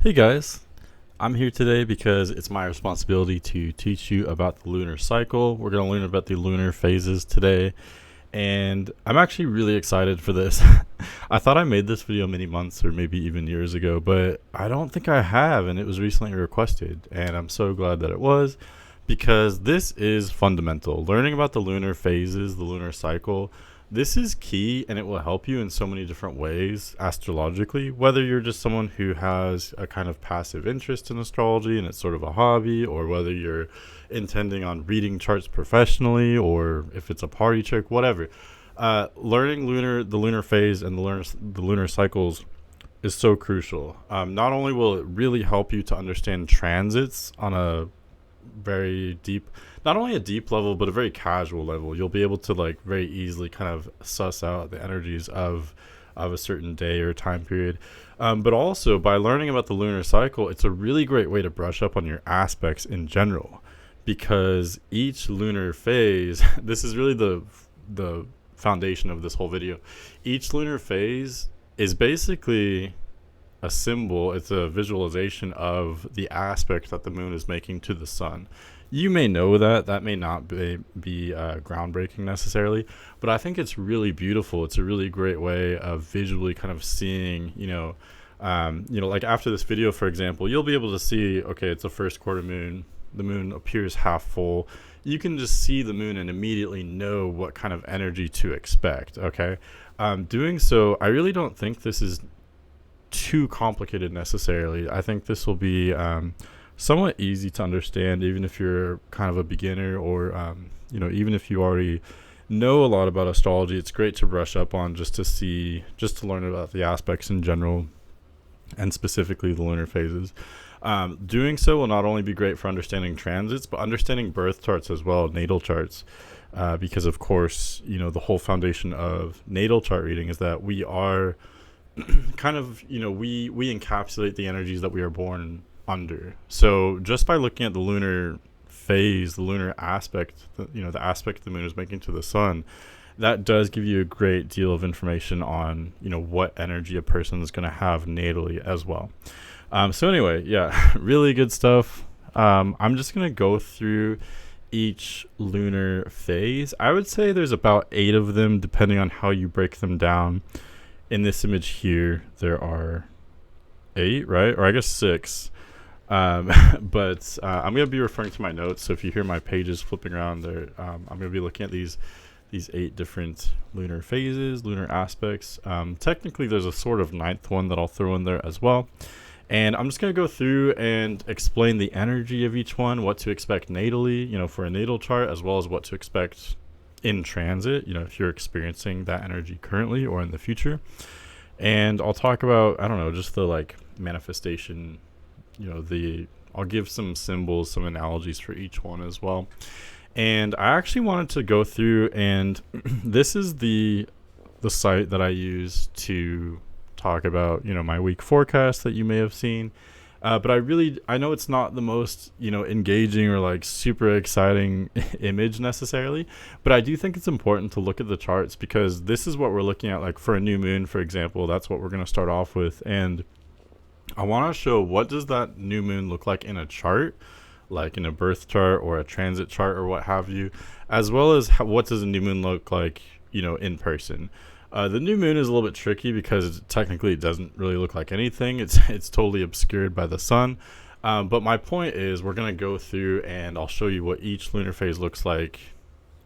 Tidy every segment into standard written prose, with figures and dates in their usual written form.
Hey guys, I'm here today because it's my responsibility to teach you about the lunar cycle. We're going to learn about the lunar phases today, and I'm actually really excited for this. I thought I made this video many months or maybe even years ago, but I don't think I have, and it was recently requested, and I'm so glad that it was because this is fundamental. Learning about the lunar phases, the lunar cycle, this is key and it will help you in so many different ways astrologically, whether you're just someone who has a kind of passive interest in astrology and it's sort of a hobby, or whether you're intending on reading charts professionally, or if it's a party trick, whatever. Learning the lunar phase and the lunar cycles is so crucial. Not only will it really help you to understand transits on a very deep, not only a deep level but a very casual level. You'll be able to like very easily kind of suss out the energies of a certain day or time period, but also by learning about the lunar cycle, it's a really great way to brush up on your aspects in general, because each lunar phase this is really the foundation of this whole video. Each lunar phase is basically a symbol, it's a visualization of the aspect that the moon is making to the sun. You may know that may not be groundbreaking necessarily, but I think it's really beautiful. It's a really great way of visually kind of seeing, like after this video, for example, you'll be able to see, okay, it's a first quarter moon, the moon appears half full. You can just see the moon and immediately know what kind of energy to expect, okay? Doing so, I really don't think this is too complicated necessarily. I think this will be somewhat easy to understand, even if you're kind of a beginner, or even if you already know a lot about astrology. It's great to brush up on, just to learn about the aspects in general and specifically the lunar phases. Doing so will not only be great for understanding transits, but understanding birth charts as well, natal charts, because of course, the whole foundation of natal chart reading is that we are kind of, we encapsulate the energies that we are born under. So just by looking at the lunar phase, the lunar aspect, the aspect the moon is making to the sun, that does give you a great deal of information on, what energy a person is going to have natally as well. So anyway, yeah, really good stuff. I'm just going to go through each lunar phase. I would say there's about 8 of them, depending on how you break them down. In this image here, there are 8, right? Or I guess 6. But I'm going to be referring to my notes. So if you hear my pages flipping around there, I'm going to be looking at these 8 different lunar phases, lunar aspects. Technically, there's a sort of 9th one that I'll throw in there as well. And I'm just going to go through and explain the energy of each one, what to expect natally, for a natal chart, as well as what to expect in transit, if you're experiencing that energy currently or in the future. And I'll talk about, just the manifestation, I'll give some symbols, some analogies for each one as well. And I actually wanted to go through, and this is the site that I use to talk about, my week forecast that you may have seen. But I know it's not the most, engaging or super exciting image necessarily, but I do think it's important to look at the charts, because this is what we're looking at, for a new moon, for example. That's what we're going to start off with. And I want to show what does that new moon look like in a chart, like in a birth chart or a transit chart or what have you, as well as what does a new moon look like, in person. The new moon is a little bit tricky because technically it doesn't really look like anything. It's totally obscured by the sun. But my point is, we're going to go through and I'll show you what each lunar phase looks like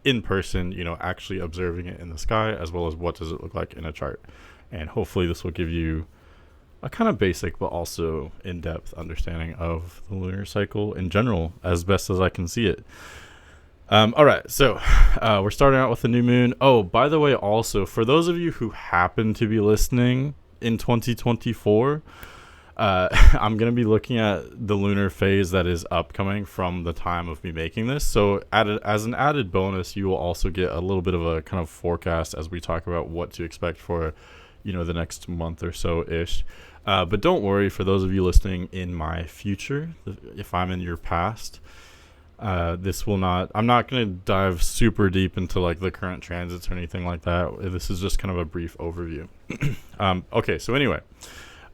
in person, actually observing it in the sky, as well as what does it look like in a chart. And hopefully this will give you a kind of basic but also in-depth understanding of the lunar cycle in general, as best as I can see it. All right, so we're starting out with the new moon. Oh, by the way, also, for those of you who happen to be listening in 2024, I'm going to be looking at the lunar phase that is upcoming from the time of me making this. So as an added bonus, you will also get a little bit of a kind of forecast as we talk about what to expect for, the next month or so-ish. But don't worry, for those of you listening in my future, if I'm in your past, I'm not going to dive super deep into the current transits or anything like that. This is just kind of a brief overview. Okay, so anyway,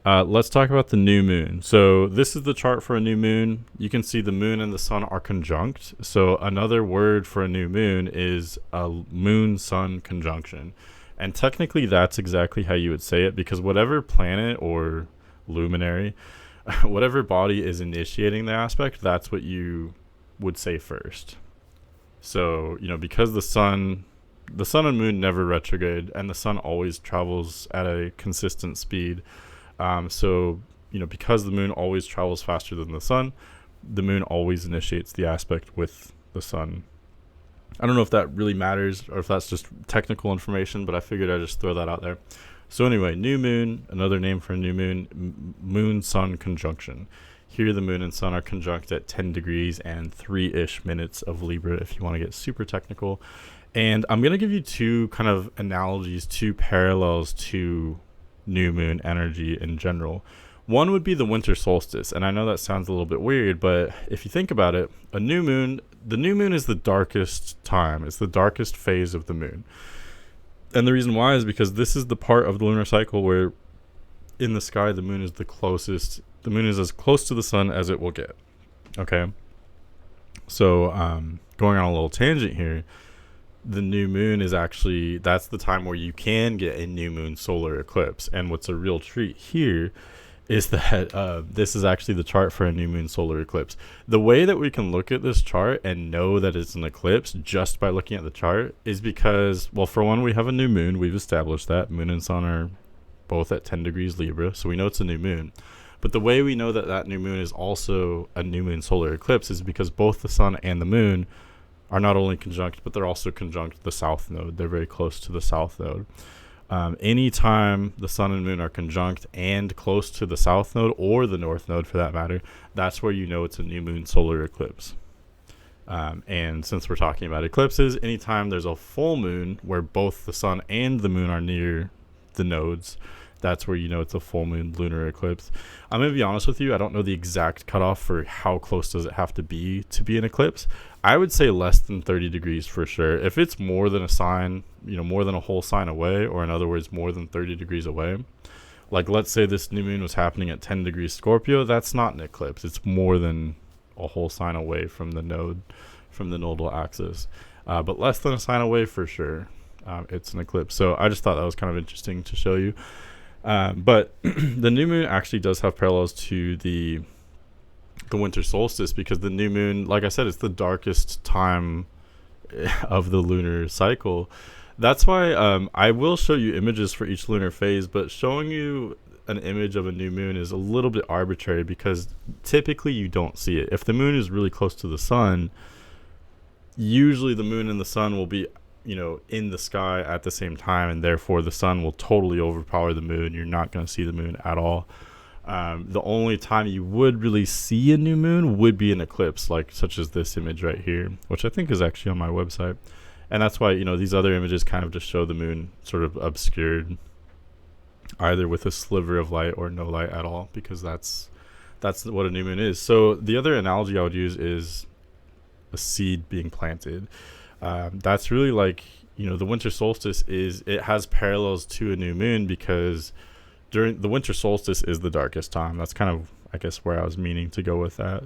Let's talk about the new moon. So this is the chart for a new moon. You can see the moon and the sun are conjunct. So another word for a new moon is a moon-sun conjunction. And technically that's exactly how you would say it, because whatever planet or luminary, whatever body is initiating the aspect, that's what you would say first. So, because the sun and moon never retrograde, and the sun always travels at a consistent speed. Because the moon always travels faster than the sun, the moon always initiates the aspect with the sun. I don't know if that really matters or if that's just technical information, but I figured I'd just throw that out there. So anyway, new moon, another name for a new moon, moon-sun conjunction. Here the moon and sun are conjunct at 10 degrees and 3-ish minutes of Libra if you want to get super technical. And I'm going to give you two kind of analogies, two parallels to new moon energy in general. One would be the winter solstice, and I know that sounds a little bit weird, but if you think about it, the new moon is the darkest time. It's the darkest phase of the moon. And the reason why is because this is the part of the lunar cycle where in the sky the moon is as close to the sun as it will get. Okay? So going on a little tangent here, the new moon is actually, that's the time where you can get a new moon solar eclipse. And what's a real treat here is that this is actually the chart for a new moon solar eclipse. The way that we can look at this chart and know that it's an eclipse just by looking at the chart is because, well, for one, we have a new moon. We've established that moon and sun are both at 10 degrees Libra, so we know it's a new moon. But the way we know that that new moon is also a new moon solar eclipse is because both the sun and the moon are not only conjunct, but they're also conjunct the south node. They're very close to the south node. Anytime the sun and moon are conjunct and close to the south node or the north node for that matter, that's where you know it's a new moon solar eclipse. And since we're talking about eclipses, anytime there's a full moon where both the sun and the moon are near the nodes, that's where you know it's a full moon lunar eclipse. I'm going to be honest with you, I don't know the exact cutoff for how close does it have to be an eclipse. I would say less than 30 degrees for sure. If it's more than a sign, more than a whole sign away, or in other words, more than 30 degrees away, like let's say this new moon was happening at 10 degrees Scorpio, that's not an eclipse. It's more than a whole sign away from the node, from the nodal axis. But less than a sign away for sure, it's an eclipse. So I just thought that was kind of interesting to show you. But the new moon actually does have parallels to the winter solstice, because the new moon, like I said, it's the darkest time of the lunar cycle. That's why I will show you images for each lunar phase, but showing you an image of a new moon is a little bit arbitrary because typically you don't see it. If the moon is really close to the sun, usually the moon and the sun will be in the sky at the same time, and therefore the sun will totally overpower the moon. You're not going to see the moon at all. The only time you would really see a new moon would be an eclipse, such as this image right here, which I think is actually on my website. And that's why, these other images kind of just show the moon sort of obscured, either with a sliver of light or no light at all, because that's what a new moon is. So the other analogy I would use is a seed being planted. That's really the winter solstice it has parallels to a new moon, because during the winter solstice is the darkest time. That's kind of, I guess, where I was meaning to go with that.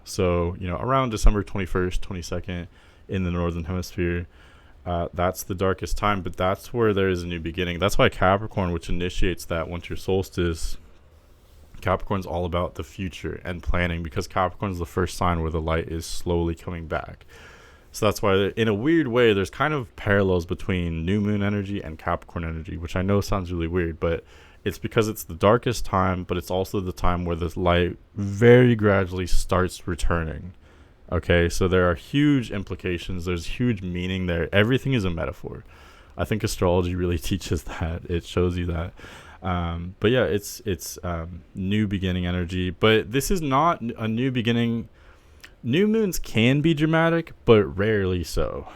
So, around December 21st, 22nd in the northern hemisphere, that's the darkest time, but that's where there is a new beginning. That's why Capricorn, which initiates that winter solstice, Capricorn's all about the future and planning, because Capricorn's the first sign where the light is slowly coming back. So that's why, in a weird way, there's kind of parallels between new moon energy and Capricorn energy, which I know sounds really weird, but it's because it's the darkest time, but it's also the time where the light very gradually starts returning. Okay, so there are huge implications. There's huge meaning there. Everything is a metaphor. I think astrology really teaches that. It shows you that. But yeah, it's new beginning energy. But this is not a new beginning. New moons can be dramatic, but rarely so.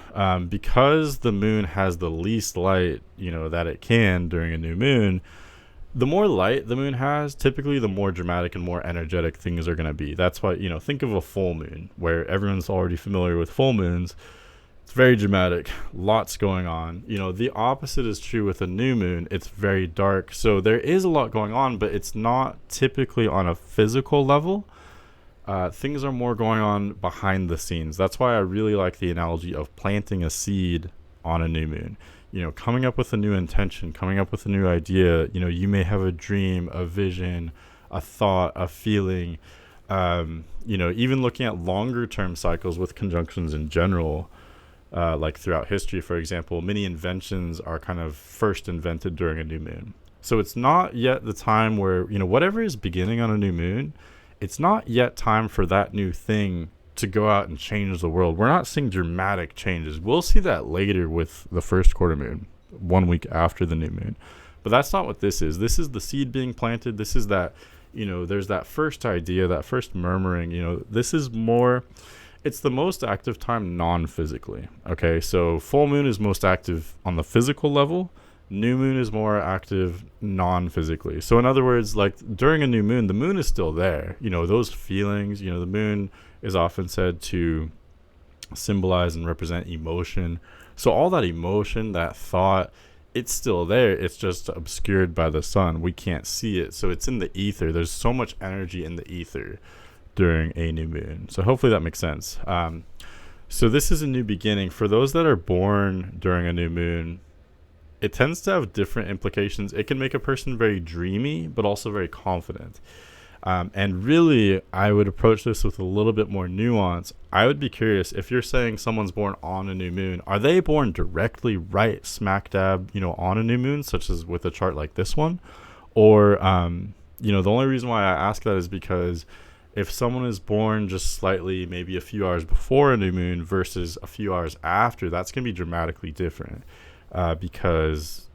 Because the moon has the least light, that it can during a new moon, the more light the moon has, typically the more dramatic and more energetic things are going to be. That's why, think of a full moon, where everyone's already familiar with full moons. It's very dramatic. Lots going on. The opposite is true with a new moon. It's very dark. So there is a lot going on, but it's not typically on a physical level. Things are more going on behind the scenes. That's why I really like the analogy of planting a seed on a new moon. Coming up with a new intention, coming up with a new idea. You may have a dream, a vision, a thought, a feeling. Even looking at longer term cycles with conjunctions in general. Like throughout history, for example, many inventions are kind of first invented during a new moon. So it's not yet the time where, whatever is beginning on a new moon, it's not yet time for that new thing to go out and change the world. We're not seeing dramatic changes. We'll see that later with the first quarter moon, 1 week after the new moon. But that's not what this is. This is the seed being planted. This is that, there's that first idea, that first murmuring, this is more... It's the most active time non-physically. Okay, so full moon is most active on the physical level. New moon is more active non-physically. So in other words, like during a new moon, the moon is still there. Those feelings, the moon is often said to symbolize and represent emotion. So all that emotion, that thought, it's still there. It's just obscured by the sun. We can't see it. So it's in the ether. There's so much energy in the ether during a new moon. So hopefully that makes sense. So this is a new beginning. For those that are born during a new moon, it tends to have different implications. It can make a person very dreamy, but also very confident. And really, I would approach this with a little bit more nuance. I would be curious, if you're saying someone's born on a new moon, are they born directly right smack dab, on a new moon, such as with a chart like this one? Or, the only reason why I ask that is because if someone is born just slightly, maybe a few hours before a new moon versus a few hours after, that's going to be dramatically different because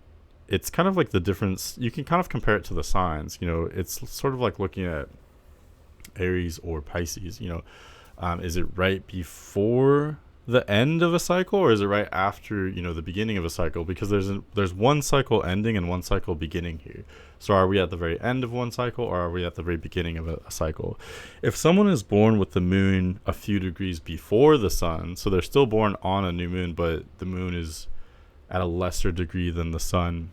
it's kind of like the difference. You can kind of compare it to the signs. It's sort of like looking at Aries or Pisces. Is it right before the end of a cycle, or is it right after the beginning of a cycle? Because there's one cycle ending and one cycle beginning here. So are we at the very end of one cycle, or are we at the very beginning of a cycle? If someone is born with the moon a few degrees before the sun, so they're still born on a new moon, but the moon is at a lesser degree than the sun,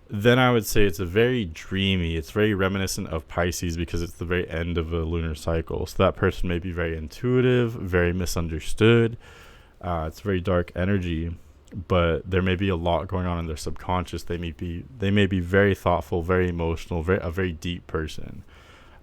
then I would say it's it's very reminiscent of Pisces because it's the very end of a lunar cycle. So that person may be very intuitive, very misunderstood. It's very dark energy, but there may be a lot going on in their subconscious. They may be very thoughtful, very emotional, a very deep person.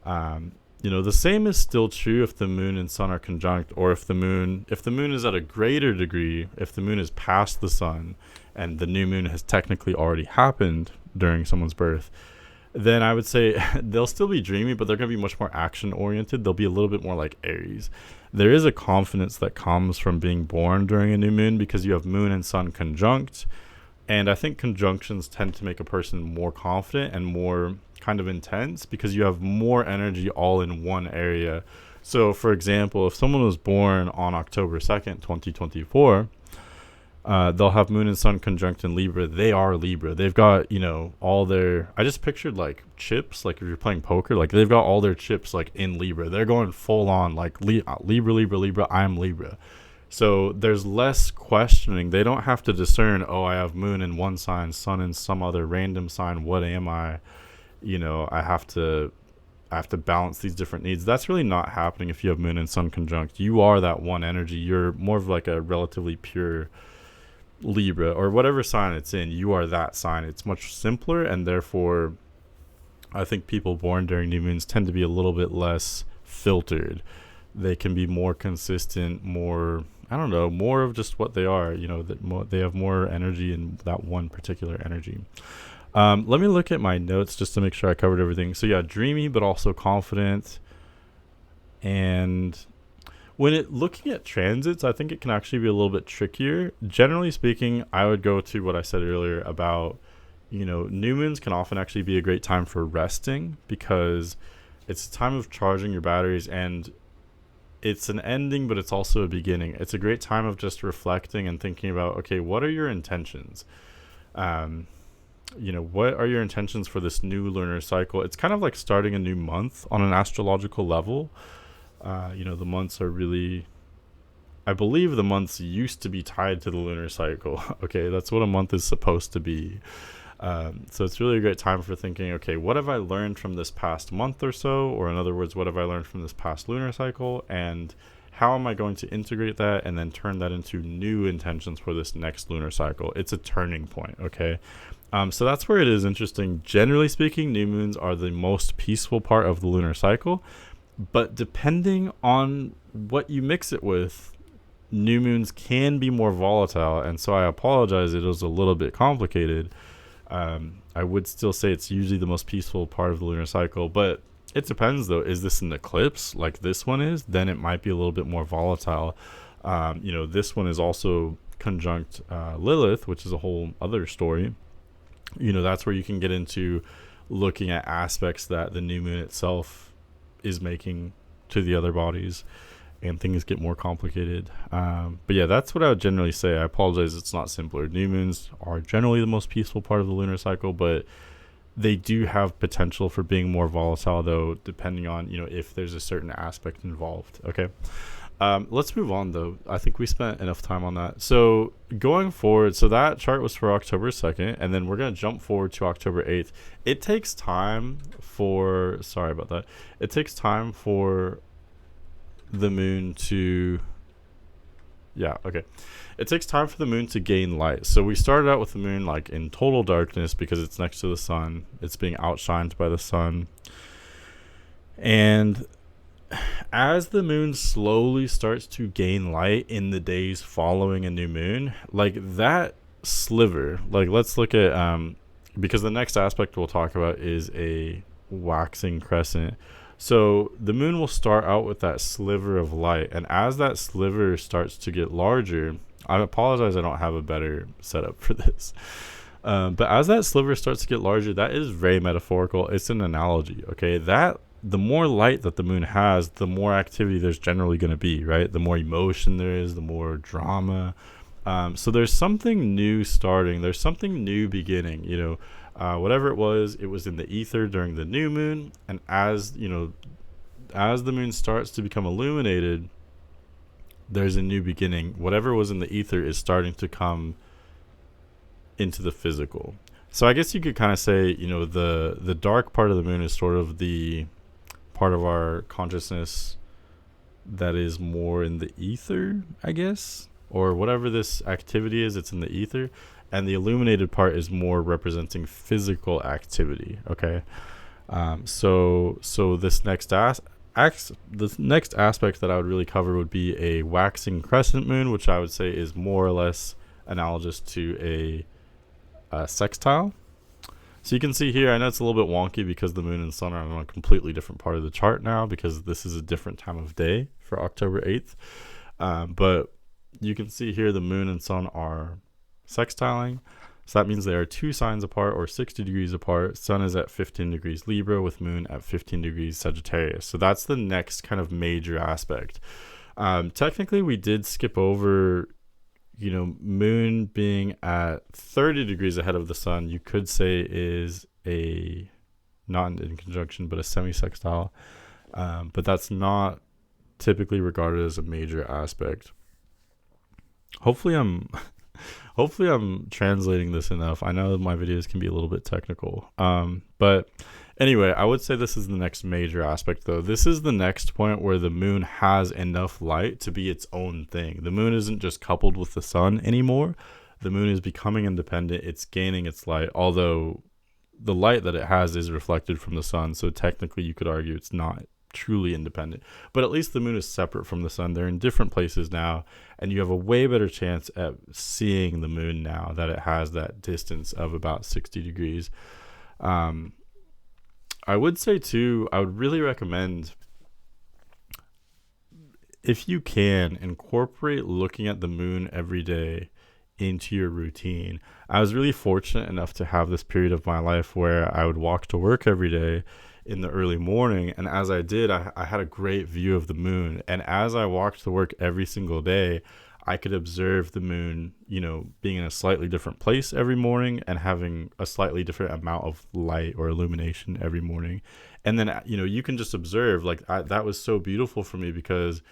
The same is still true if the moon and sun are conjunct, or if the moon is at a greater degree, if the moon is past the sun and the new moon has technically already happened during someone's birth, then I would say they'll still be dreamy, but they're going to be much more action oriented. They'll be a little bit more like Aries. There is a confidence that comes from being born during a new moon because you have moon and sun conjunct. And I think conjunctions tend to make a person more confident and more kind of intense because you have more energy all in one area. So, for example, if someone was born on October 2nd, 2024, they'll have moon and sun conjunct in Libra. They are Libra. They've got, all their... I just pictured, like, chips, like if you're playing poker, like they've got all their chips, like, in Libra. They're going full on, like, Libra, I'm Libra. So there's less questioning. They don't have to discern, I have moon in one sign, sun in some other random sign. What am I? I have to balance these different needs. That's really not happening if you have moon and sun conjunct. You are that one energy. You're more of like a relatively pure Libra, or whatever sign it's in. You are that sign. It's much simpler, and therefore I think people born during new moons tend to be a little bit less filtered. They can be more consistent, more of just what they are. They have more energy in that one particular energy. Let me look at my notes just to make sure I covered everything. So yeah, dreamy, but also confident. And when looking at transits, I think it can actually be a little bit trickier. Generally speaking, I would go to what I said earlier about, new moons can often actually be a great time for resting because it's a time of charging your batteries, and it's an ending, but it's also a beginning. It's a great time of just reflecting and thinking about, okay, what are your intentions? What are your intentions for this new lunar cycle? It's kind of like starting a new month on an astrological level. The months are really I believe the months used to be tied to the lunar cycle. Okay, that's what a month is supposed to be. So it's really a great time for thinking, okay, what have I learned from this past month or so? Or in other words, what have I learned from this past lunar cycle? And how am I going to integrate that and then turn that into new intentions for this next lunar cycle? It's a turning point, okay? So that's where it is interesting. Generally speaking, new moons are the most peaceful part of the lunar cycle. But depending on what you mix it with, new moons can be more volatile. And so I apologize, it was a little bit complicated. I would still say it's usually the most peaceful part of the lunar cycle, but it depends though. Is this an eclipse like this one is? Then it might be a little bit more volatile. This one is also conjunct Lilith, which is a whole other story. That's where you can get into looking at aspects that the new moon itself is making to the other bodies, and things get more complicated. But yeah, that's what I would generally say. I apologize, it's not simpler. New moons are generally the most peaceful part of the lunar cycle, but they do have potential for being more volatile, though, depending on, if there's a certain aspect involved. Okay. Let's move on, though. I think we spent enough time on that. So going forward, so that chart was for October 2nd, and then we're going to jump forward to October 8th. It takes time for, sorry about that. It takes time for the moon to, it takes time for the moon to gain light. So we started out with the moon like in total darkness because it's next to the sun. It's being outshined by the sun. And as the moon slowly starts to gain light in the days following a new moon, like that sliver, like let's look at, because the next aspect we'll talk about is a waxing crescent. So the moon will start out with that sliver of light, and as that sliver starts to get larger, I apologize I don't have a better setup for this, but as that sliver starts to get larger, that is very metaphorical. It's an analogy, okay? That the more light that the moon has, the more activity there's generally going to be, right? The more emotion there is, the more drama. So there's something new starting. There's something new beginning, whatever it was in the ether during the new moon. And as the moon starts to become illuminated, there's a new beginning. Whatever was in the ether is starting to come into the physical. So I guess you could kind of say, the dark part of the moon is sort of the part of our consciousness that is more in the ether, I guess, or whatever this activity is, it's in the ether. And the illuminated part is more representing physical activity. Okay, so this next aspect that I would really cover would be a waxing crescent moon, which I would say is more or less analogous to a sextile. So you can see here, I know it's a little bit wonky because the moon and sun are on a completely different part of the chart now because this is a different time of day for October 8th. But you can see here the moon and sun are sextiling. So that means they are 2 signs apart or 60 degrees apart. Sun is at 15 degrees Libra with moon at 15 degrees Sagittarius. So that's the next kind of major aspect. Technically, we did skip over, moon being at 30 degrees ahead of the sun. You could say is a, not in conjunction, but a semisextile. But that's not typically regarded as a major aspect. Hopefully I'm translating this enough. I know my videos can be a little bit technical. But anyway, I would say this is the next major aspect, though. This is the next point where the moon has enough light to be its own thing. The moon isn't just coupled with the sun anymore. The moon is becoming independent. It's gaining its light, although the light that it has is reflected from the sun. So technically you could argue it's not truly independent, but at least the moon is separate from the sun. They're in different places now, and you have a way better chance at seeing the moon now that it has that distance of about 60 degrees. I would say too, I would really recommend, if you can, incorporate looking at the moon every day into your routine. I was really fortunate enough to have this period of my life where I would walk to work every day in the early morning, and as I did, I had a great view of the moon. And as I walked to work every single day, I could observe the moon, being in a slightly different place every morning and having a slightly different amount of light or illumination every morning. And then, you can just observe, that was so beautiful for me because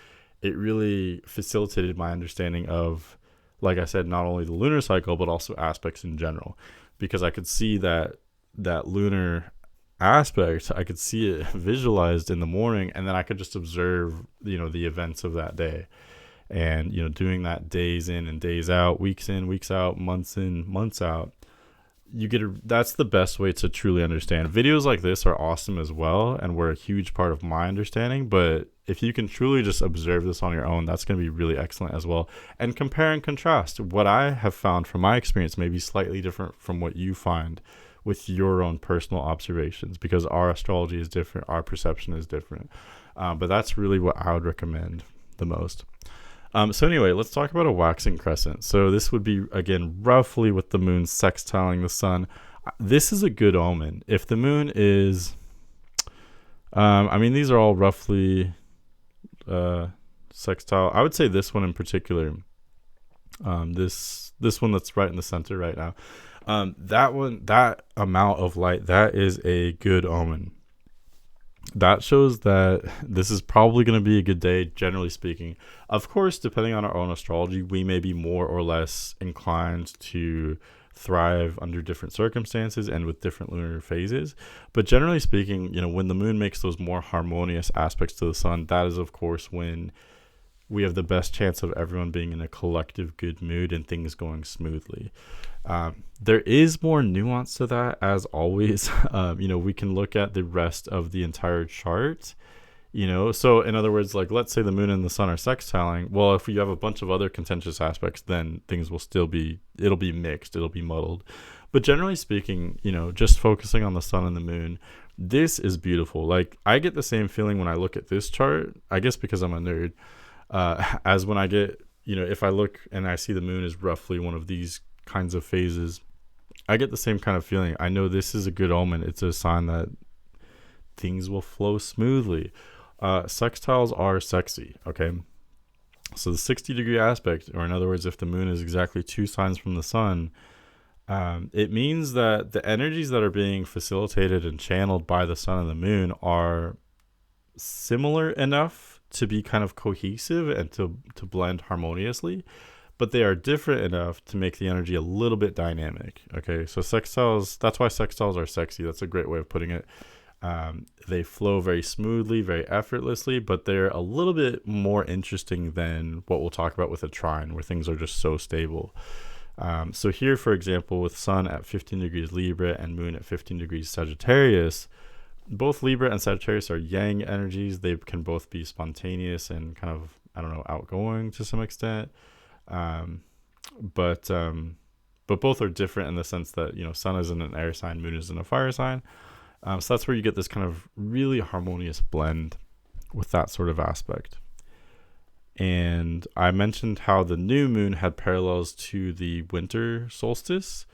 it really facilitated my understanding of, like I said, not only the lunar cycle, but also aspects in general, because I could see that lunar aspect, I could see it visualized in the morning, and then I could just observe, the events of that day. And, doing that days in and days out, weeks in, weeks out, months in, months out, that's the best way to truly understand. Videos like this are awesome as well, and were a huge part of my understanding, but if you can truly just observe this on your own, that's going to be really excellent as well. And compare and contrast. What I have found from my experience may be slightly different from what you find with your own personal observations, because our astrology is different, our perception is different. But that's really what I would recommend the most. So anyway, let's talk about a waxing crescent. So this would be, again, roughly with the moon sextiling the sun. This is a good omen. If the moon is, these are all roughly sextile. I would say this one in particular, this one that's right in the center right now, that amount of light, that is a good omen. That shows that this is probably going to be a good day, generally speaking. Of course, depending on our own astrology, we may be more or less inclined to thrive under different circumstances and with different lunar phases. But generally speaking, when the moon makes those more harmonious aspects to the sun, that is, of course, when we have the best chance of everyone being in a collective good mood and things going smoothly. There is more nuance to that, as always. We can look at the rest of the entire chart, so in other words, like, let's say the moon and the sun are sextiling. Well, if you have a bunch of other contentious aspects, then things will still it'll be mixed, it'll be muddled. But generally speaking, just focusing on the sun and the moon, this is beautiful. Like, I get the same feeling when I look at this chart, I guess because I'm a nerd, as when I get, if I look and I see the moon is roughly one of these kinds of phases, I get the same kind of feeling. I know this is a good omen. It's a sign that things will flow smoothly. Sextiles are sexy, okay? So the 60-degree aspect, or in other words, if the moon is exactly 2 signs from the sun, it means that the energies that are being facilitated and channeled by the sun and the moon are similar enough to be kind of cohesive and to blend harmoniously, but they are different enough to make the energy a little bit dynamic. Okay, so sextiles, that's why sextiles are sexy. That's a great way of putting it. They flow very smoothly, very effortlessly, but they're a little bit more interesting than what we'll talk about with a trine, where things are just so stable. So here, for example, with sun at 15 degrees Libra and moon at 15 degrees Sagittarius, both Libra and Sagittarius are yang energies. They can both be spontaneous and kind of, outgoing to some extent. But both are different in the sense that, sun is in an air sign, moon is in a fire sign. So that's where you get this kind of really harmonious blend with that sort of aspect. And I mentioned how the new moon had parallels to the winter solstice.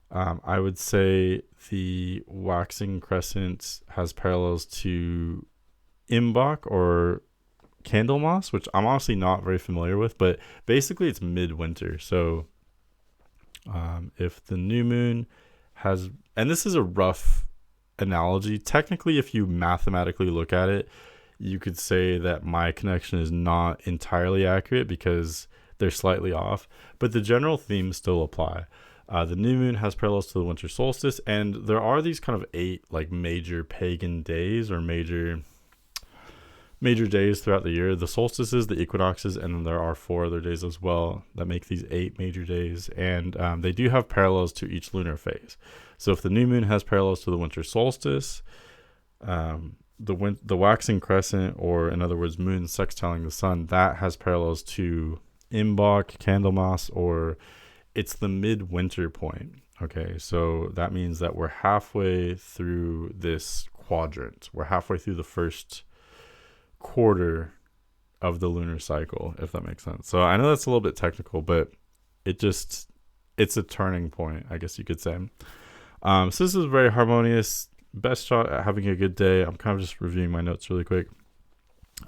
I would say the waxing crescent has parallels to Imbolc or Candlemas, which I'm honestly not very familiar with, but basically it's midwinter. So if the new moon has, and this is a rough analogy, technically if you mathematically look at it, you could say that my connection is not entirely accurate because they're slightly off, but the general themes still apply. The new moon has parallels to the winter solstice, and there are these kind of 8 like major pagan days or major days throughout the year: the solstices, the equinoxes, and then there are 4 other days as well that make these 8 major days, and they do have parallels to each lunar phase. So if the new moon has parallels to the winter solstice, the waxing crescent, or in other words moon sextiling the sun, that has parallels to Imbolc, Candlemas, or it's the midwinter point. Okay, so that means that we're halfway through this quadrant. We're halfway through the first quarter of the lunar cycle, if that makes sense. So I know that's a little bit technical, but it's a turning point, I guess you could say. So this is very harmonious. Best shot at having a good day. I'm kind of just reviewing my notes really quick.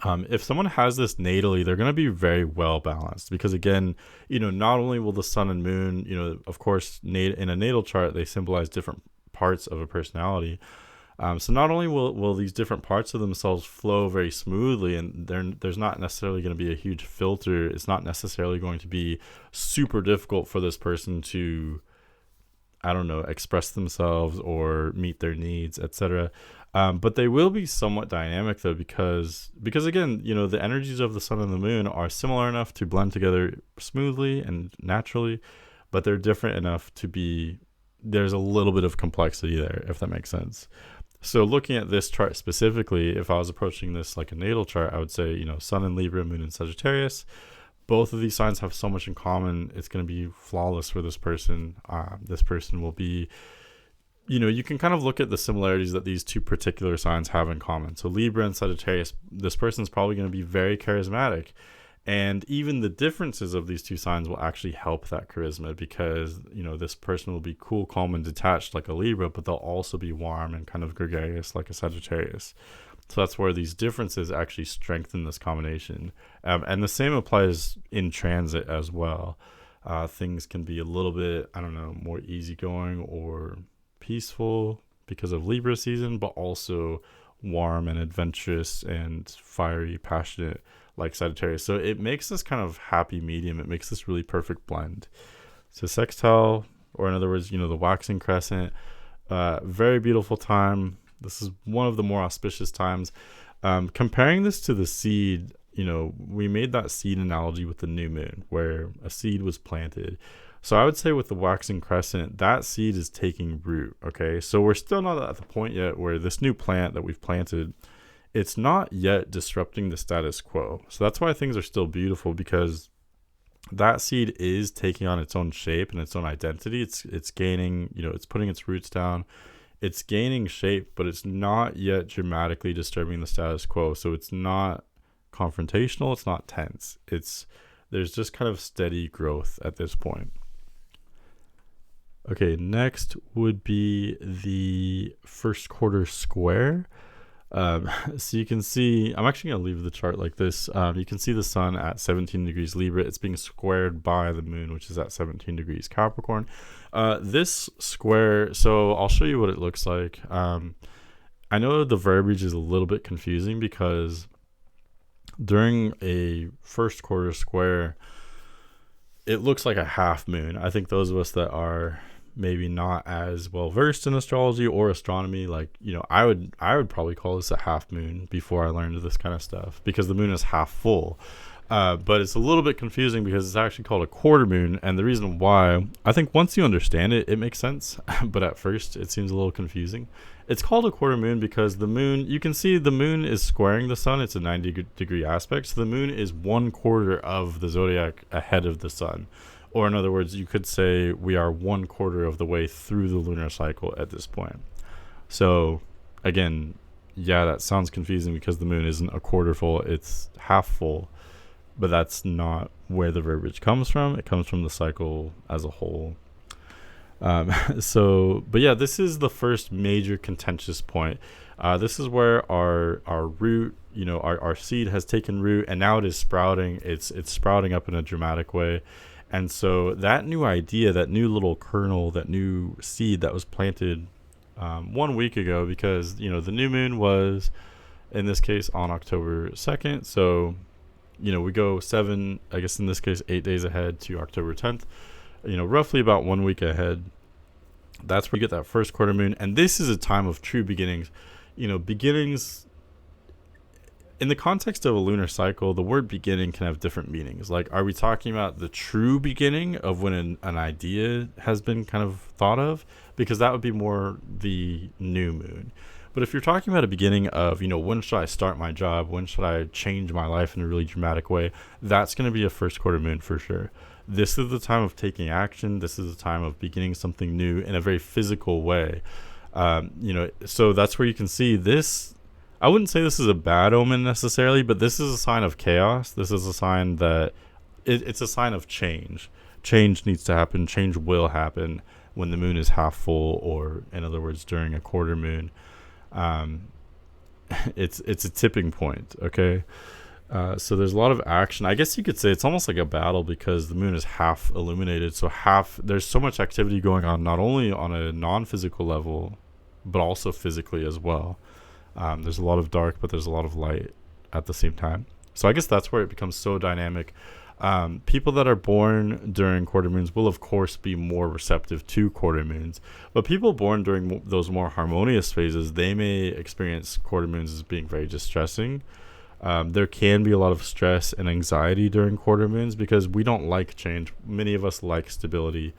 If someone has this natally, they're going to be very well balanced, because again, not only will the sun and moon, of course, in a natal chart, they symbolize different parts of a personality. So not only will these different parts of themselves flow very smoothly, and there's not necessarily going to be a huge filter. It's not necessarily going to be super difficult for this person to, I don't know, express themselves or meet their needs, etc. But they will be somewhat dynamic though, because again, the energies of the sun and the moon are similar enough to blend together smoothly and naturally, but they're different enough to be, there's a little bit of complexity there, if that makes sense. So looking at this chart specifically, if I was approaching this like a natal chart, I would say, sun in Libra, moon in Sagittarius. Both of these signs have so much in common. It's going to be flawless for this person. This person will be, you can kind of look at the similarities that these two particular signs have in common. So Libra and Sagittarius, this person's probably going to be very charismatic. And even the differences of these two signs will actually help that charisma, because, this person will be cool, calm, and detached like a Libra, but they'll also be warm and kind of gregarious like a Sagittarius. So that's where these differences actually strengthen this combination. And the same applies in transit as well. Things can be a little bit, more easygoing or peaceful because of Libra season, but also warm and adventurous and fiery, passionate like Sagittarius. So it makes this kind of happy medium. It makes this really perfect blend. So sextile, or in other words, the waxing crescent, very beautiful time. This is one of the more auspicious times. Comparing this to the seed, we made that seed analogy with the new moon where a seed was planted. So I would say with the waxing crescent, that seed is taking root. Okay, so we're still not at the point yet where this new plant that we've planted, it's not yet disrupting the status quo. So that's why things are still beautiful, because that seed is taking on its own shape and its own identity. It's gaining, it's putting its roots down. It's gaining shape, but it's not yet dramatically disturbing the status quo. So it's not confrontational. It's not tense. There's just kind of steady growth at this point. Okay, next would be the first quarter square. So you can see, I'm actually going to leave the chart like this. You can see the sun at 17 degrees Libra. It's being squared by the moon, which is at 17 degrees Capricorn. This square, so I'll show you what it looks like. I know the verbiage is a little bit confusing because during a first quarter square, it looks like a half moon. I think those of us that are maybe not as well versed in astrology or astronomy, I would probably call this a half moon before I learned this kind of stuff, because the moon is half full. But it's a little bit confusing because it's actually called a quarter moon, and the reason why, I think once you understand it, it makes sense. But at first it seems a little confusing. It's called a quarter moon because the moon, you can see the moon is squaring the sun. It's a 90-degree aspect, so the moon is 1/4 of the zodiac ahead of the sun. Or in other words, you could say we are 1/4 of the way through the lunar cycle at this point. So again, yeah, that sounds confusing because the moon isn't a quarter full, it's half full. But that's not where the verbiage comes from. It comes from the cycle as a whole. But yeah, this is the first major contentious point. This is where our root, our seed has taken root, and now it is sprouting. It's sprouting up in a dramatic way. And so that new idea, that new little kernel, that new seed that was planted 1 week ago, because, the new moon was, in this case, on October 2nd. So, we go 7, I guess in this case, 8 days ahead to October 10th, roughly about 1 week ahead. That's where you get that first quarter moon. And this is a time of true beginnings. Beginnings, in the context of a lunar cycle, the word beginning can have different meanings. Like, are we talking about the true beginning of when an idea has been kind of thought of? Because that would be more the new moon. But if you're talking about a beginning of, when should I start my job? When should I change my life in a really dramatic way? That's going to be a first quarter moon for sure. This is the time of taking action. This is the time of beginning something new in a very physical way. So that's where you can see this. I wouldn't say this is a bad omen necessarily, but this is a sign of chaos. This is a sign that it's a sign of change. Change needs to happen. Change will happen when the moon is half full, or in other words, during a quarter moon. It's a tipping point. Okay. So there's a lot of action. I guess you could say it's almost like a battle because the moon is half illuminated. So there's so much activity going on, not only on a non-physical level, but also physically as well. There's a lot of dark, but there's a lot of light at the same time. So I guess that's where it becomes so dynamic. People that are born during quarter moons will, of course, be more receptive to quarter moons. But people born during those more harmonious phases, they may experience quarter moons as being very distressing. There can be a lot of stress and anxiety during quarter moons because we don't like change. Many of us like stability.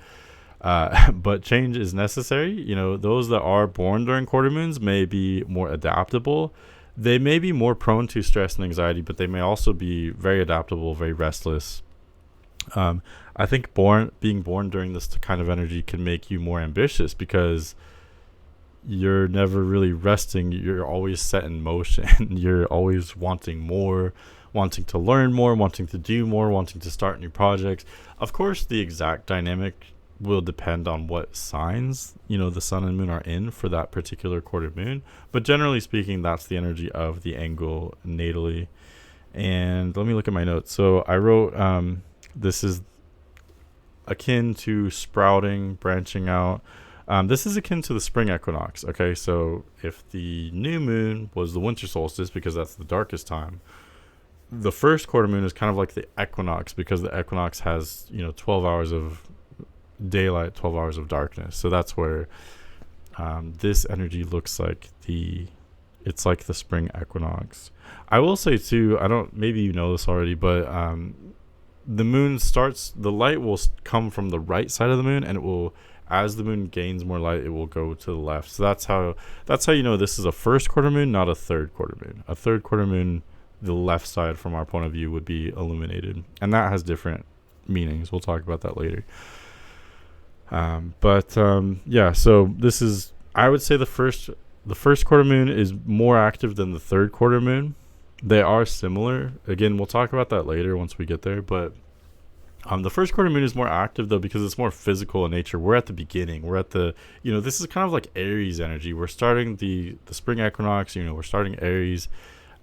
But change is necessary. You know, those that are born during quarter moons may be more adaptable. They may be more prone to stress and anxiety, but they may also be very adaptable, very restless. I think being born during this kind of energy can make you more ambitious because you're never really resting. You're always set in motion. You're always wanting more, wanting to learn more, wanting to do more, wanting to start new projects. Of course, the exact dynamic will depend on what signs, you know, the sun and moon are in for that particular quarter moon. But generally speaking, that's the energy of the angle natally. And let me look at my notes. So I wrote, this is akin to sprouting, branching out. This is akin to the spring equinox. Okay, so if the new moon was the winter solstice, because that's the darkest time, the first quarter moon is kind of like the equinox, because the equinox has, you know, 12 hours of daylight, 12 hours of darkness. So that's where this energy looks like it's like the spring equinox. I will say too, maybe you know this already, but the moon the light will come from the right side of the moon, and it will, as the moon gains more light, it will go to the left. So that's how you know this is a first quarter moon, not a third quarter moon. A third quarter moon, the left side from our point of view would be illuminated, and that has different meanings. We'll talk about that later. Yeah, so this is, I would say the first quarter moon is more active than the third quarter moon. They are similar. Again, we'll talk about that later once we get there, but the first quarter moon is more active though because it's more physical in nature. We're at the beginning. We're at the, you know, this is kind of like Aries energy. We're starting the spring equinox, you know, we're starting Aries.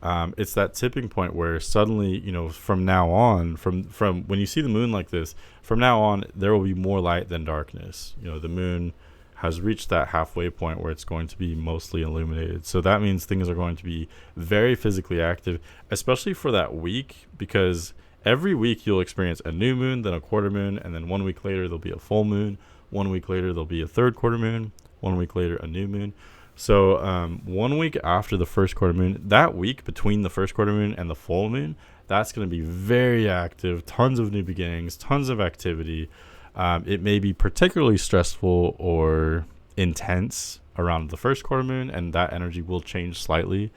It's that tipping point where suddenly, you know, from now on, from when you see the moon like this, from now on, there will be more light than darkness. You know, the moon has reached that halfway point where it's going to be mostly illuminated. So that means things are going to be very physically active, especially for that week, because every week you'll experience a new moon, then a quarter moon, and then 1 week later there'll be a full moon. 1 week later there'll be a third quarter moon. 1 week later a new moon. So 1 week after the first quarter moon, that week between the first quarter moon and the full moon, that's going to be very active. Tons of new beginnings, tons of activity. It may be particularly stressful or intense around the first quarter moon, and that energy will change slightly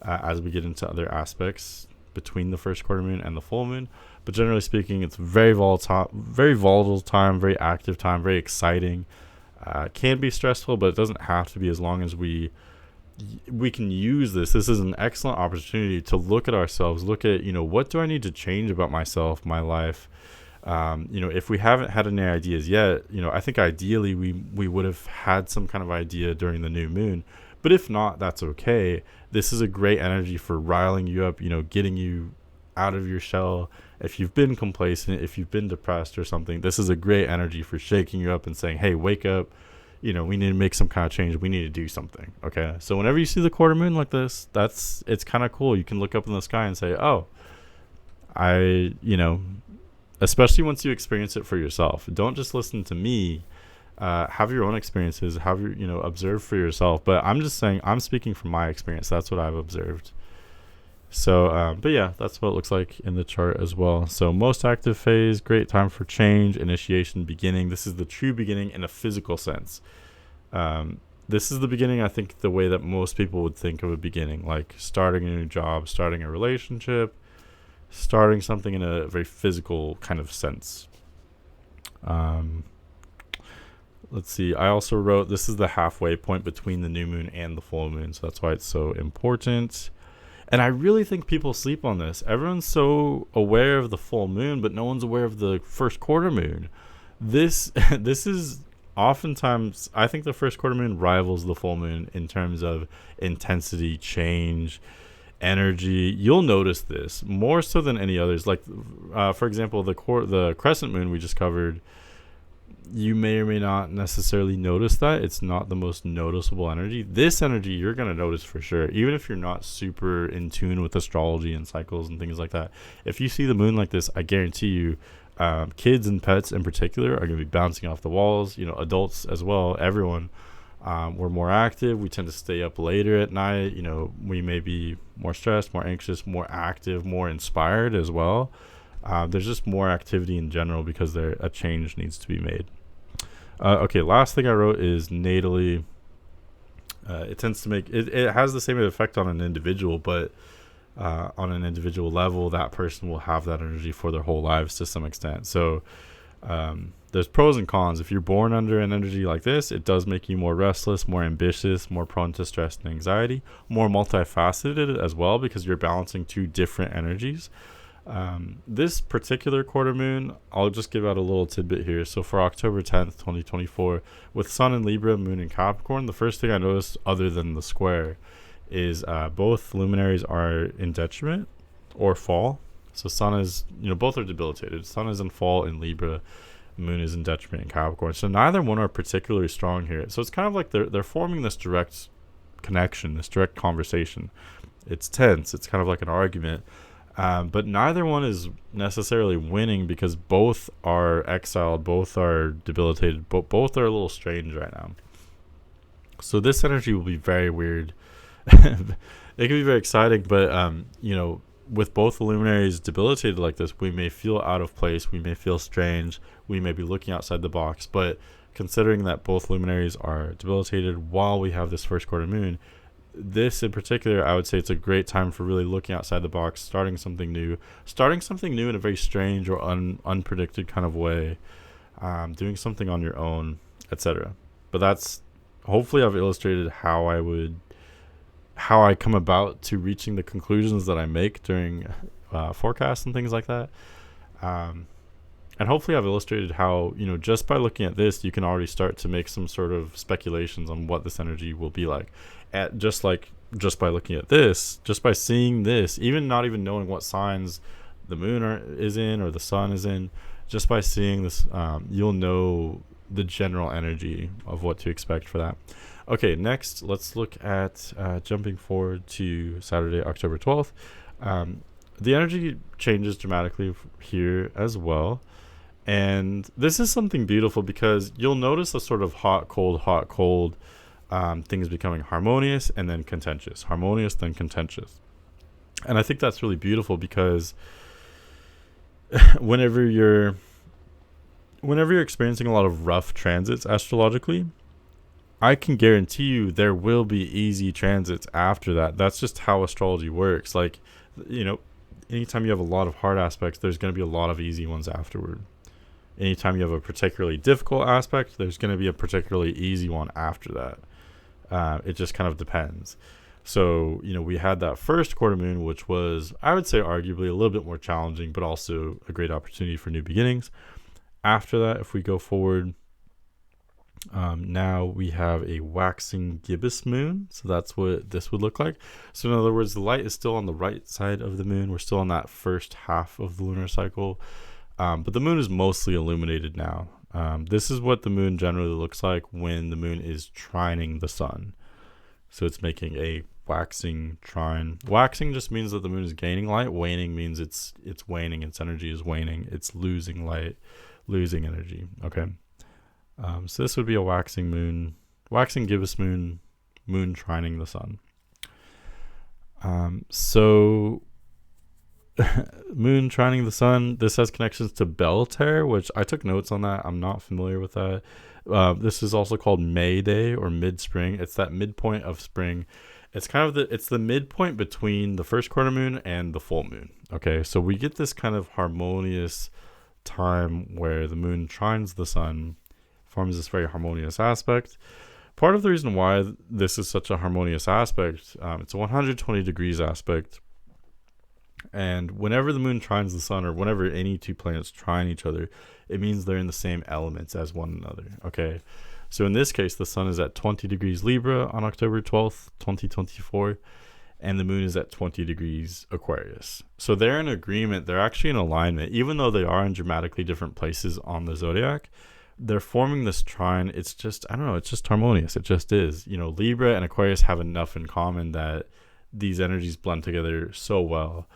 as we get into other aspects between the first quarter moon and the full moon. But generally speaking, it's very volatile time, very active time, very exciting. Can be stressful, but it doesn't have to be, as long as we can use this. This is an excellent opportunity to look at ourselves, look at, you know, what do I need to change about myself, my life. You know, if we haven't had any ideas yet, you know, I think ideally we would have had some kind of idea during the new moon. But if not, that's okay. This is a great energy for riling you up, you know, getting you out of your shell. If you've been complacent, if you've been depressed or something, this is a great energy for shaking you up and saying, hey, wake up. You know, we need to make some kind of change. We need to do something. Okay. So whenever you see the quarter moon like this, it's kind of cool. You can look up in the sky and say, oh, you know, especially once you experience it for yourself. Don't just listen to me. Have your own experiences. Observe for yourself. But I'm just saying, I'm speaking from my experience. That's what I've observed. So, but yeah, that's what it looks like in the chart as well. So most active phase, great time for change, initiation, beginning. This is the true beginning in a physical sense. This is the beginning, I think, the way that most people would think of a beginning, like starting a new job, starting a relationship, starting something in a very physical kind of sense. Let's see. I also wrote, this is the halfway point between the new moon and the full moon. So that's why it's so important. And I really think people sleep on this. Everyone's so aware of the full moon, but no one's aware of the first quarter moon. This is oftentimes, I think the first quarter moon rivals the full moon in terms of intensity, change, energy. You'll notice this more so than any others. Like, for example, the crescent moon we just covered, you may or may not necessarily notice that. It's not the most noticeable energy. This energy you're going to notice for sure, even if you're not super in tune with astrology and cycles and things like that. If you see the moon like this, I guarantee you, kids and pets in particular are going to be bouncing off the walls. Adults as well, everyone. We're more active. We tend to stay up later at night. We may be more stressed, more anxious, more active, more inspired as well. There's just more activity in general because a change needs to be made. Okay, last thing I wrote is natally. It tends to make it has the same effect on an individual, but on an individual level, that person will have that energy for their whole lives to some extent. So there's pros and cons. If you're born under an energy like this, it does make you more restless, more ambitious, more prone to stress and anxiety, more multifaceted as well because you're balancing two different energies. This particular quarter moon, I'll just give out a little tidbit here. So for October 10th, 2024, with Sun in Libra, Moon in Capricorn, the first thing I noticed other than the square is both luminaries are in detriment or fall. So Sun is, both are debilitated. Sun is in fall in Libra, Moon is in detriment in Capricorn. So neither one are particularly strong here. So it's kind of like they're forming this direct connection, this direct conversation. It's tense. It's kind of like an argument. But neither one is necessarily winning because both are exiled, both are debilitated, both are a little strange right now. So this energy will be very weird. It can be very exciting, but with both the luminaries debilitated like this, we may feel out of place, we may feel strange, we may be looking outside the box. But considering that both luminaries are debilitated while we have this first quarter moon, this in particular, I would say it's a great time for really looking outside the box, starting something new in a very strange or unpredicted kind of way, doing something on your own, etc. But that's, hopefully I've illustrated how I come about to reaching the conclusions that I make during forecasts and things like that. And hopefully I've illustrated how, just by looking at this, you can already start to make some sort of speculations on what this energy will be like. Just by looking at this, just by seeing this, even not even knowing what signs the moon is in or the sun is in, just by seeing this, you'll know the general energy of what to expect for that. Okay, next, let's look at jumping forward to Saturday, October 12th. The energy changes dramatically here as well. And this is something beautiful because you'll notice a sort of hot, cold, things becoming harmonious and then contentious. Harmonious, then contentious. And I think that's really beautiful because whenever you're experiencing a lot of rough transits astrologically, I can guarantee you there will be easy transits after that. That's just how astrology works. Like, anytime you have a lot of hard aspects, there's going to be a lot of easy ones afterward. Anytime you have a particularly difficult aspect, there's going to be a particularly easy one after that. It just kind of depends. So, we had that first quarter moon, which was, I would say, arguably a little bit more challenging, but also a great opportunity for new beginnings. After that, if we go forward, now we have a waxing gibbous moon. So that's what this would look like. So in other words, the light is still on the right side of the moon. We're still on that first half of the lunar cycle. But the moon is mostly illuminated now. This is what the moon generally looks like when the moon is trining the sun. So it's making a waxing trine. Waxing just means that the moon is gaining light. Waning means it's waning. Its energy is waning. It's losing light, losing energy. Okay. So this would be a waxing moon, waxing gibbous moon, moon trining the sun. So moon trining the sun, this has connections to Beltane, which I took notes on that. I'm not familiar with that. This is also called May Day or mid-spring. It's that midpoint of spring. It's kind of it's the midpoint between the first quarter moon and the full moon. Okay, so we get this kind of harmonious time where the moon trines the sun, forms this very harmonious aspect. Part of the reason why this is such a harmonious aspect, it's a 120 degrees aspect. And whenever the moon trines the sun, or whenever any two planets trine each other, it means they're in the same elements as one another. Okay, so in this case, the sun is at 20 degrees Libra on October 12th, 2024, and the moon is at 20 degrees Aquarius. So they're in agreement. They're actually in alignment, even though they are in dramatically different places on the zodiac. they're forming this trine. It's just, I don't know, it's just harmonious. It just is. Libra and Aquarius have enough in common that these energies blend together so well.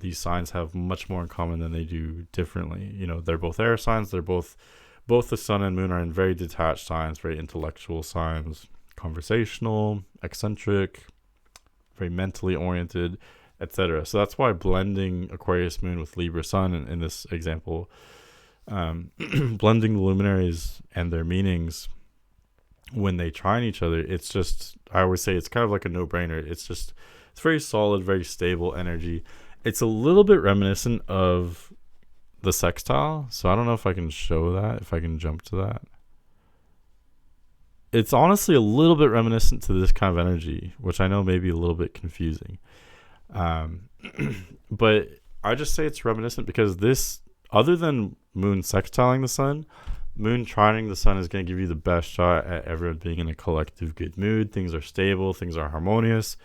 These signs have much more in common than they do differently. They're both air signs. They're both the sun and moon are in very detached signs, very intellectual signs, conversational, eccentric, very mentally oriented, etc. So that's why blending Aquarius moon with Libra sun in this example, blending the luminaries and their meanings when they trine each other, it's just, I always say it's kind of like a no-brainer. It's very solid, very stable energy. It's a little bit reminiscent of the sextile. So I don't know if I can show that, if I can jump to that. It's honestly a little bit reminiscent to this kind of energy, which I know may be a little bit confusing. But I just say it's reminiscent because this, other than moon sextiling the sun, moon trining the sun is going to give you the best shot at everyone being in a collective good mood. Things are stable, things are harmonious.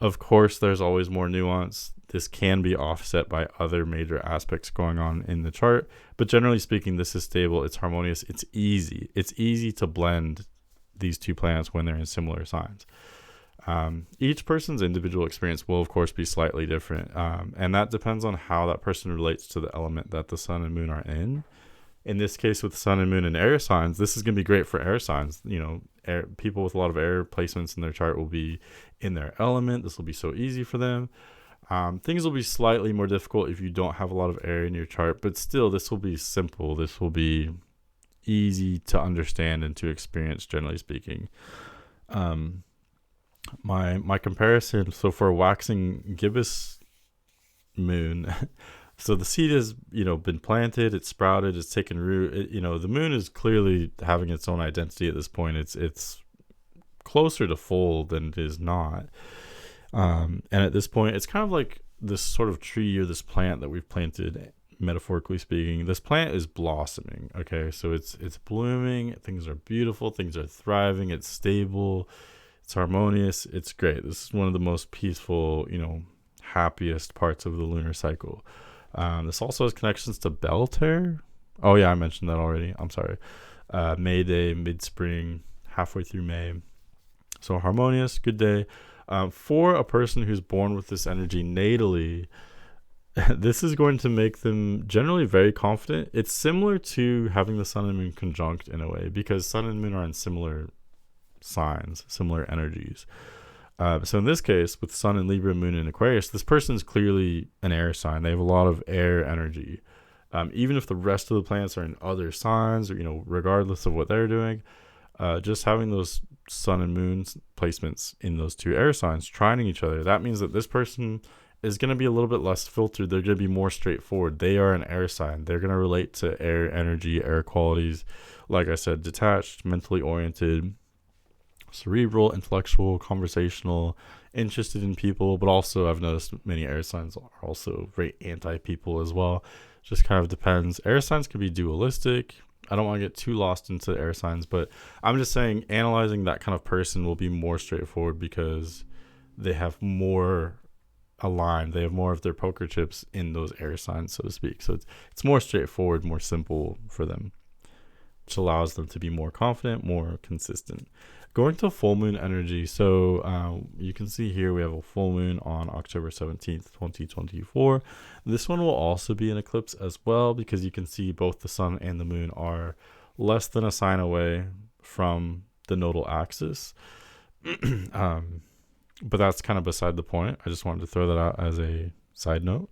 Of course, there's always more nuance. This can be offset by other major aspects going on in the chart, but generally speaking, this is stable, it's harmonious, it's easy. It's easy to blend these two planets when they're in similar signs. Each person's individual experience will, of course, be slightly different, and that depends on how that person relates to the element that the sun and moon are in. In this case, with sun and moon and air signs, this is going to be great for air signs. People with a lot of air placements in their chart will be in their element. This will be so easy for them. Things will be slightly more difficult if you don't have a lot of air in your chart, but still, this will be simple. This will be easy to understand and to experience, generally speaking. My comparison, so for a waxing gibbous moon, so the seed has been planted, it's sprouted, it's taken root. The moon is clearly having its own identity at this point. It's closer to full than it is not. And at this point, it's kind of like this sort of tree or this plant that we've planted, metaphorically speaking. This plant is blossoming. Okay, so it's blooming. Things are beautiful. Things are thriving. It's stable. It's harmonious. It's great. This is one of the most peaceful, happiest parts of the lunar cycle. This also has connections to Belter. Oh yeah, I mentioned that already. I'm sorry. May Day, mid-spring, halfway through May. So harmonious, good day. For a person who's born with this energy natally, this is going to make them generally very confident. It's similar to having the sun and moon conjunct in a way, because sun and moon are in similar signs, similar energies. So in this case, with sun in Libra, moon in Aquarius, this person is clearly an air sign. They have a lot of air energy. Even if the rest of the planets are in other signs, or regardless of what they're doing, just having those sun and moon placements in those two air signs trining each other, that means that this person is going to be a little bit less filtered. They're going to be more straightforward. They are an air sign. They're going to relate to air energy, air qualities. Like I said, detached, mentally oriented, cerebral, intellectual, conversational, interested in people, but also I've noticed many air signs are also very anti-people as well. Just kind of depends. Air signs can be dualistic. I don't want to get too lost into air signs, but I'm just saying analyzing that kind of person will be more straightforward because they have more aligned. They have more of their poker chips in those air signs, so to speak. So it's more straightforward, more simple for them, which allows them to be more confident, more consistent. Going to full moon energy. So you can see here we have a full moon on October 17th, 2024. This one will also be an eclipse as well, because you can see both the sun and the moon are less than a sign away from the nodal axis. But that's kind of beside the point. I just wanted to throw that out as a side note.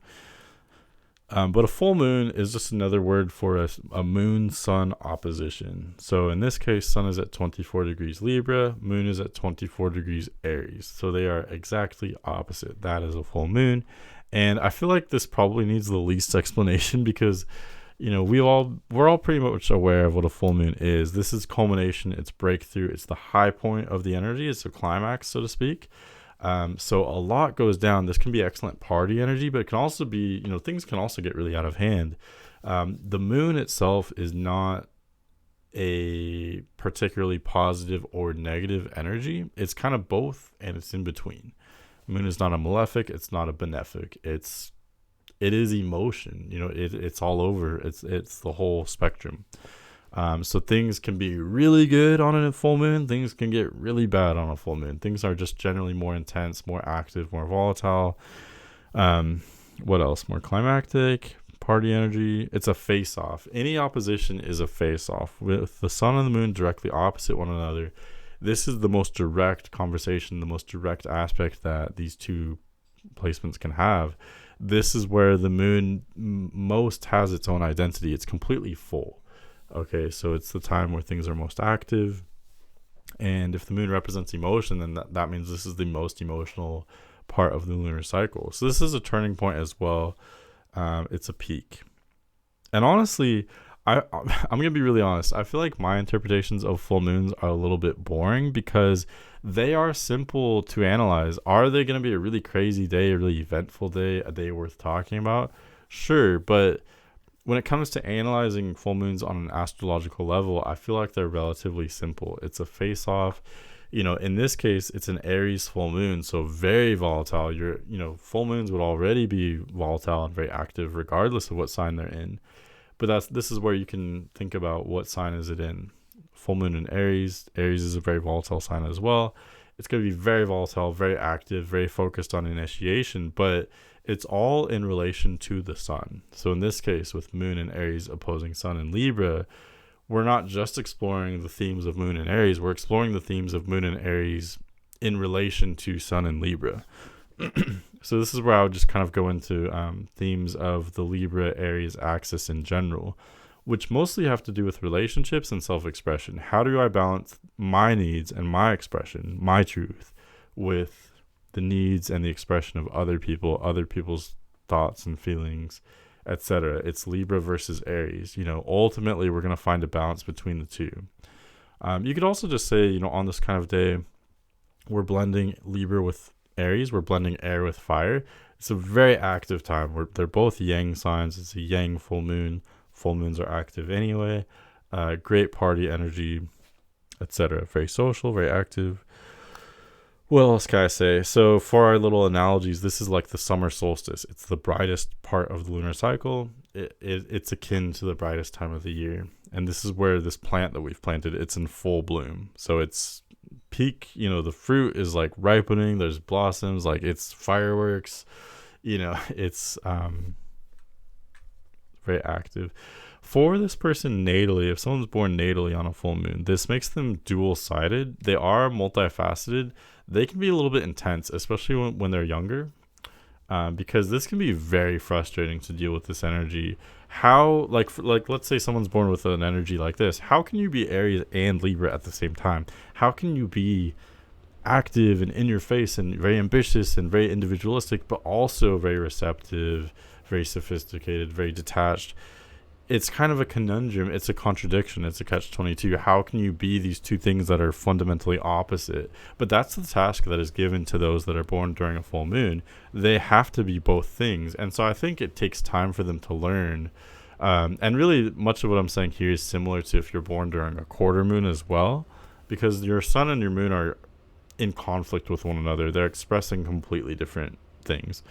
But a full moon is just another word for a moon-sun opposition. So in this case, sun is at 24 degrees Libra, moon is at 24 degrees Aries. So they are exactly opposite. That is a full moon. And I feel like this probably needs the least explanation because, we're all pretty much aware of what a full moon is. This is culmination, it's breakthrough, it's the high point of the energy, it's a climax, so to speak. So a lot goes down. This can be excellent party energy, but it can also be, things can also get really out of hand. The moon itself is not a particularly positive or negative energy. It's kind of both, and it's in between. Moon is not a malefic. It's not a benefic. It is emotion. It's all over. It's the whole spectrum. So things can be really good on a full moon. Things can get really bad on a full moon. Things are just generally more intense, more active, more volatile. What else? More climactic, party energy. It's a face-off. Any opposition is a face-off. With the sun and the moon directly opposite one another, this is the most direct conversation, the most direct aspect that these two placements can have. This is where the moon most has its own identity. It's completely full. Okay, so it's the time where things are most active. And if the moon represents emotion, then that means this is the most emotional part of the lunar cycle. So this is a turning point as well. It's a peak. And honestly, I'm going to be really honest. I feel like my interpretations of full moons are a little bit boring because they are simple to analyze. Are they going to be a really crazy day, a really eventful day, a day worth talking about? Sure, but when it comes to analyzing full moons on an astrological level, I feel like they're relatively simple. It's a face-off. In this case, it's an Aries full moon, so very volatile. Full moons would already be volatile and very active regardless of what sign they're in. But this is where you can think about what sign is it in. Full moon in Aries. Aries is a very volatile sign as well. It's going to be very volatile, very active, very focused on initiation, but it's all in relation to the sun. So in this case, with moon in Aries opposing sun in Libra, we're not just exploring the themes of moon in Aries, we're exploring the themes of moon in Aries in relation to sun in Libra. So this is where I would just kind of go into themes of the Libra-Aries axis in general, which mostly have to do with relationships and self-expression. How do I balance my needs and my expression, my truth, with the needs and the expression of other people, other people's thoughts and feelings, etc. It's Libra versus Aries. Ultimately, we're going to find a balance between the two. You could also just say, on this kind of day, we're blending Libra with Aries. We're blending air with fire. It's a very active time. They're both yang signs. It's a yang full moon. Full moons are active anyway. Great party energy, etc. Very social, very active. What else can I say? So for our little analogies, this is like the summer solstice. It's the brightest part of the lunar cycle. It's akin to the brightest time of the year. And this is where this plant that we've planted, it's in full bloom. So it's peak, the fruit is like ripening. There's blossoms, like it's fireworks. It's very active. For this person natally, if someone's born natally on a full moon, this makes them dual-sided. They are multifaceted. They can be a little bit intense, especially when they're younger, because this can be very frustrating to deal with this energy. How, let's say someone's born with an energy like this. How can you be Aries and Libra at the same time? How can you be active and in your face and very ambitious and very individualistic, but also very receptive, very sophisticated, very detached? It's kind of a conundrum. It's a contradiction. It's a catch-22. How can you be these two things that are fundamentally opposite? But that's the task that is given to those that are born during a full moon. They have to be both things. And so I think it takes time for them to learn. And really, much of what I'm saying here is similar to if you're born during a quarter moon as well, because your sun and your moon are in conflict with one another. They're expressing completely different things.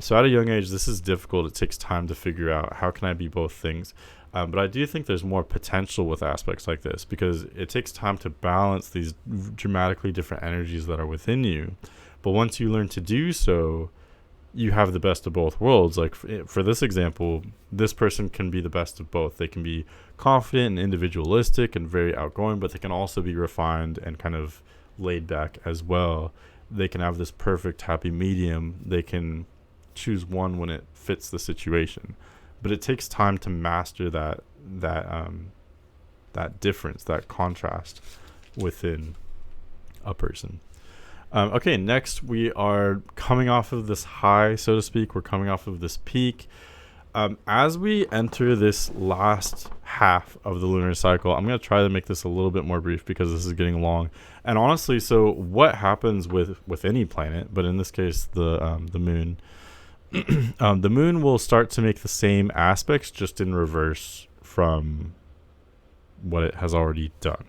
So at a young age, this is difficult. It takes time to figure out how can I be both things. But I do think there's more potential with aspects like this because it takes time to balance these dramatically different energies that are within you. But once you learn to do so, you have the best of both worlds. Like for this example, this person can be the best of both. They can be confident and individualistic and very outgoing, but they can also be refined and kind of laid back as well. They can have this perfect happy medium. They can choose one when it fits the situation, but it takes time to master that difference, that contrast within a person. Okay, next we are coming off of this high, so to speak. We're coming off of this peak. As we enter this last half of the lunar cycle, I'm going to try to make this a little bit more brief because this is getting long. And honestly, so what happens with any planet, but in this case, the moon, the moon will start to make the same aspects just in reverse from what it has already done.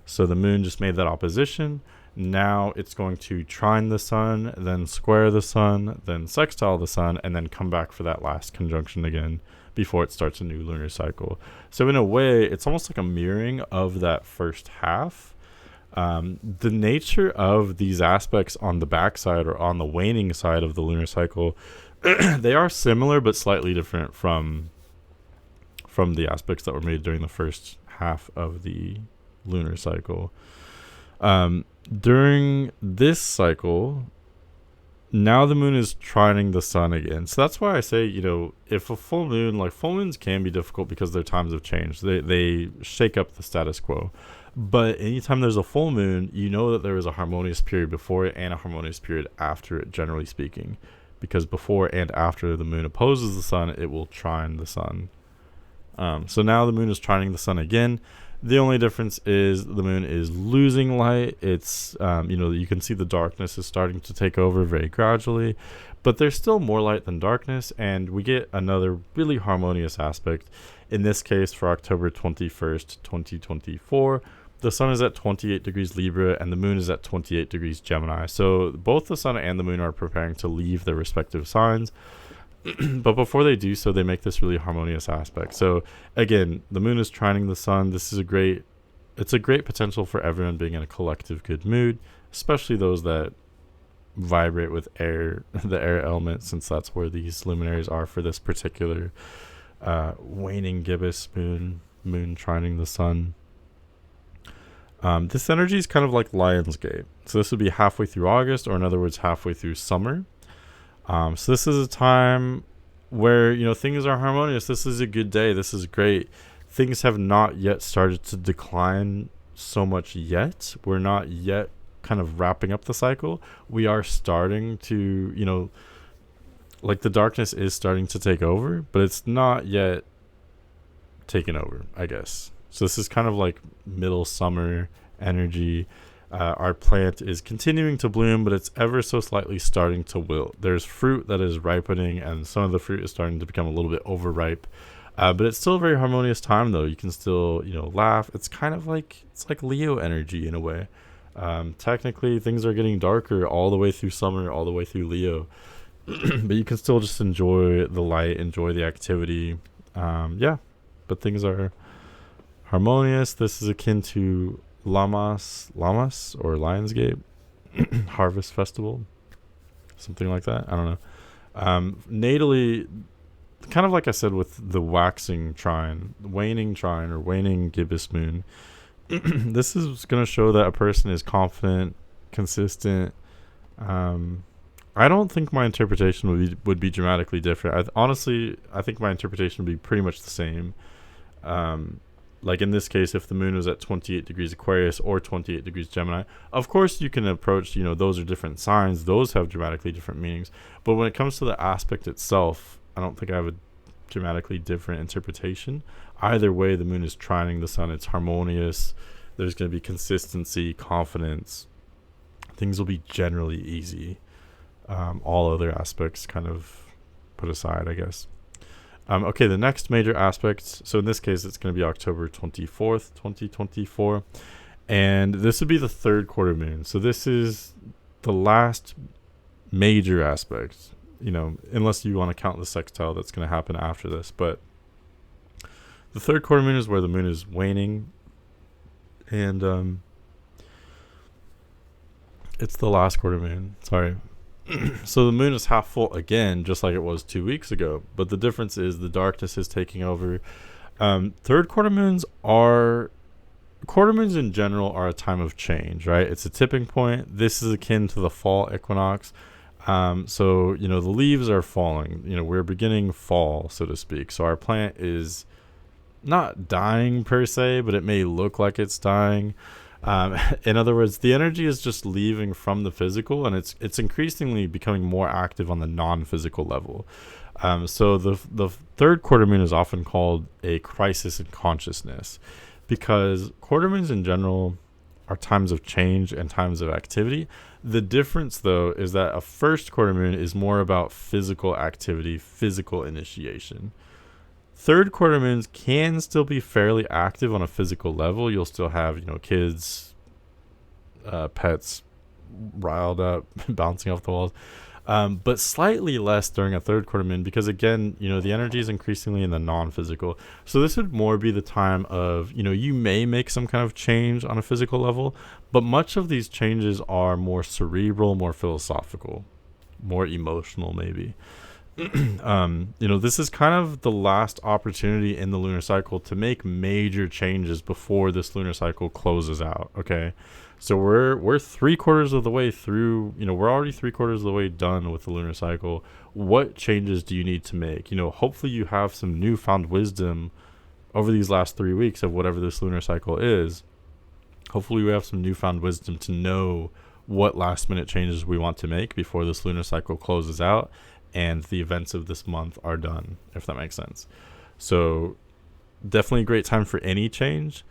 So the moon just made that opposition. Now it's going to trine the sun, then square the sun, then sextile the sun, and then come back for that last conjunction again before it starts a new lunar cycle. So in a way, it's almost like a mirroring of that first half. The nature of these aspects on the backside or on the waning side of the lunar cycle, they are similar but slightly different from the aspects that were made during the first half of the lunar cycle. During this cycle, now the moon is trining the sun again. So that's why I say, if a full moon, like full moons can be difficult because their times have changed. They shake up the status quo. But anytime there's a full moon, you know that there is a harmonious period before it and a harmonious period after it, generally speaking. Because before and after the moon opposes the sun, it will trine the sun. So now the moon is trining the sun again. The only difference is the moon is losing light. It's, you can see the darkness is starting to take over very gradually, but there's still more light than darkness, and we get another really harmonious aspect. In this case, for October 21st, 2024, the sun is at 28 degrees Libra, and the moon is at 28 degrees Gemini. So both the sun and the moon are preparing to leave their respective signs. But before they do so, they make this really harmonious aspect. So again, the moon is trining the sun. This is a great potential for everyone being in a collective good mood, especially those that vibrate with air, the air element, since that's where these luminaries are for this particular waning gibbous moon trining the sun. This energy is kind of like Lionsgate. So this would be halfway through August, or in other words, halfway through summer. So this is a time where, things are harmonious. This is a good day. This is great. Things have not yet started to decline so much yet. We're not yet kind of wrapping up the cycle. We are starting to, like the darkness is starting to take over, but it's not yet taken over, I guess. So this is kind of like middle summer energy. Our plant is continuing to bloom, but it's ever so slightly starting to wilt. There's fruit that is ripening, and some of the fruit is starting to become a little bit overripe. But it's still a very harmonious time, though. You can still, laugh. It's kind of like Leo energy in a way. Technically, things are getting darker all the way through summer, all the way through Leo. But you can still just enjoy the light, enjoy the activity. But things are harmonious. This is akin to Lammas or Lionsgate Harvest Festival, something like that. I don't know. Natally, kind of like I said with the waxing trine, waning trine or waning gibbous moon, this is going to show that a person is confident, consistent. I don't think my interpretation would be dramatically different. I think my interpretation would be pretty much the same. Like in this case, if the moon was at 28 degrees Aquarius or 28 degrees Gemini, of course you can approach, those are different signs. Those have dramatically different meanings. But when it comes to the aspect itself, I don't think I have a dramatically different interpretation. Either way, the moon is trining the sun. It's harmonious. There's going to be consistency, confidence. Things will be generally easy. All other aspects kind of put aside, I guess. Okay, the next major aspect, so in this case, it's going to be October 24th, 2024, and this would be the third quarter moon. So this is the last major aspect, unless you want to count the sextile that's going to happen after this. But the third quarter moon is where the moon is waning, and it's the last quarter moon. Sorry. So the moon is half full again, just like it was 2 weeks ago. But the difference is the darkness is taking over. Third quarter moons in general are a time of change, right? It's a tipping point. This is akin to the fall equinox. So, the leaves are falling. We're beginning fall, so to speak. So our plant is not dying per se, but it may look like it's dying. In other words, the energy is just leaving from the physical, and it's increasingly becoming more active on the non-physical level. So the third quarter moon is often called a crisis in consciousness, because quarter moons in general are times of change and times of activity. The difference, though, is that a first quarter moon is more about physical activity, physical initiation. Third quarter moons can still be fairly active on a physical level. You'll still have, kids pets riled up, bouncing off the walls. But slightly less during a third quarter moon because, again, the energy is increasingly in the non-physical. So this would more be the time of, you may make some kind of change on a physical level, but much of these changes are more cerebral, more philosophical, more emotional maybe. This is kind of the last opportunity in the lunar cycle to make major changes before this lunar cycle closes out. Okay, so we're 3/4 of the way through. We're already 3/4 of the way done with the lunar cycle. What changes do you need to make? Hopefully you have some newfound wisdom over these last 3 weeks of whatever this lunar cycle is. Hopefully we have some newfound wisdom to know what last minute changes we want to make before this lunar cycle closes out and the events of this month are done, if that makes sense. So definitely a great time for any change,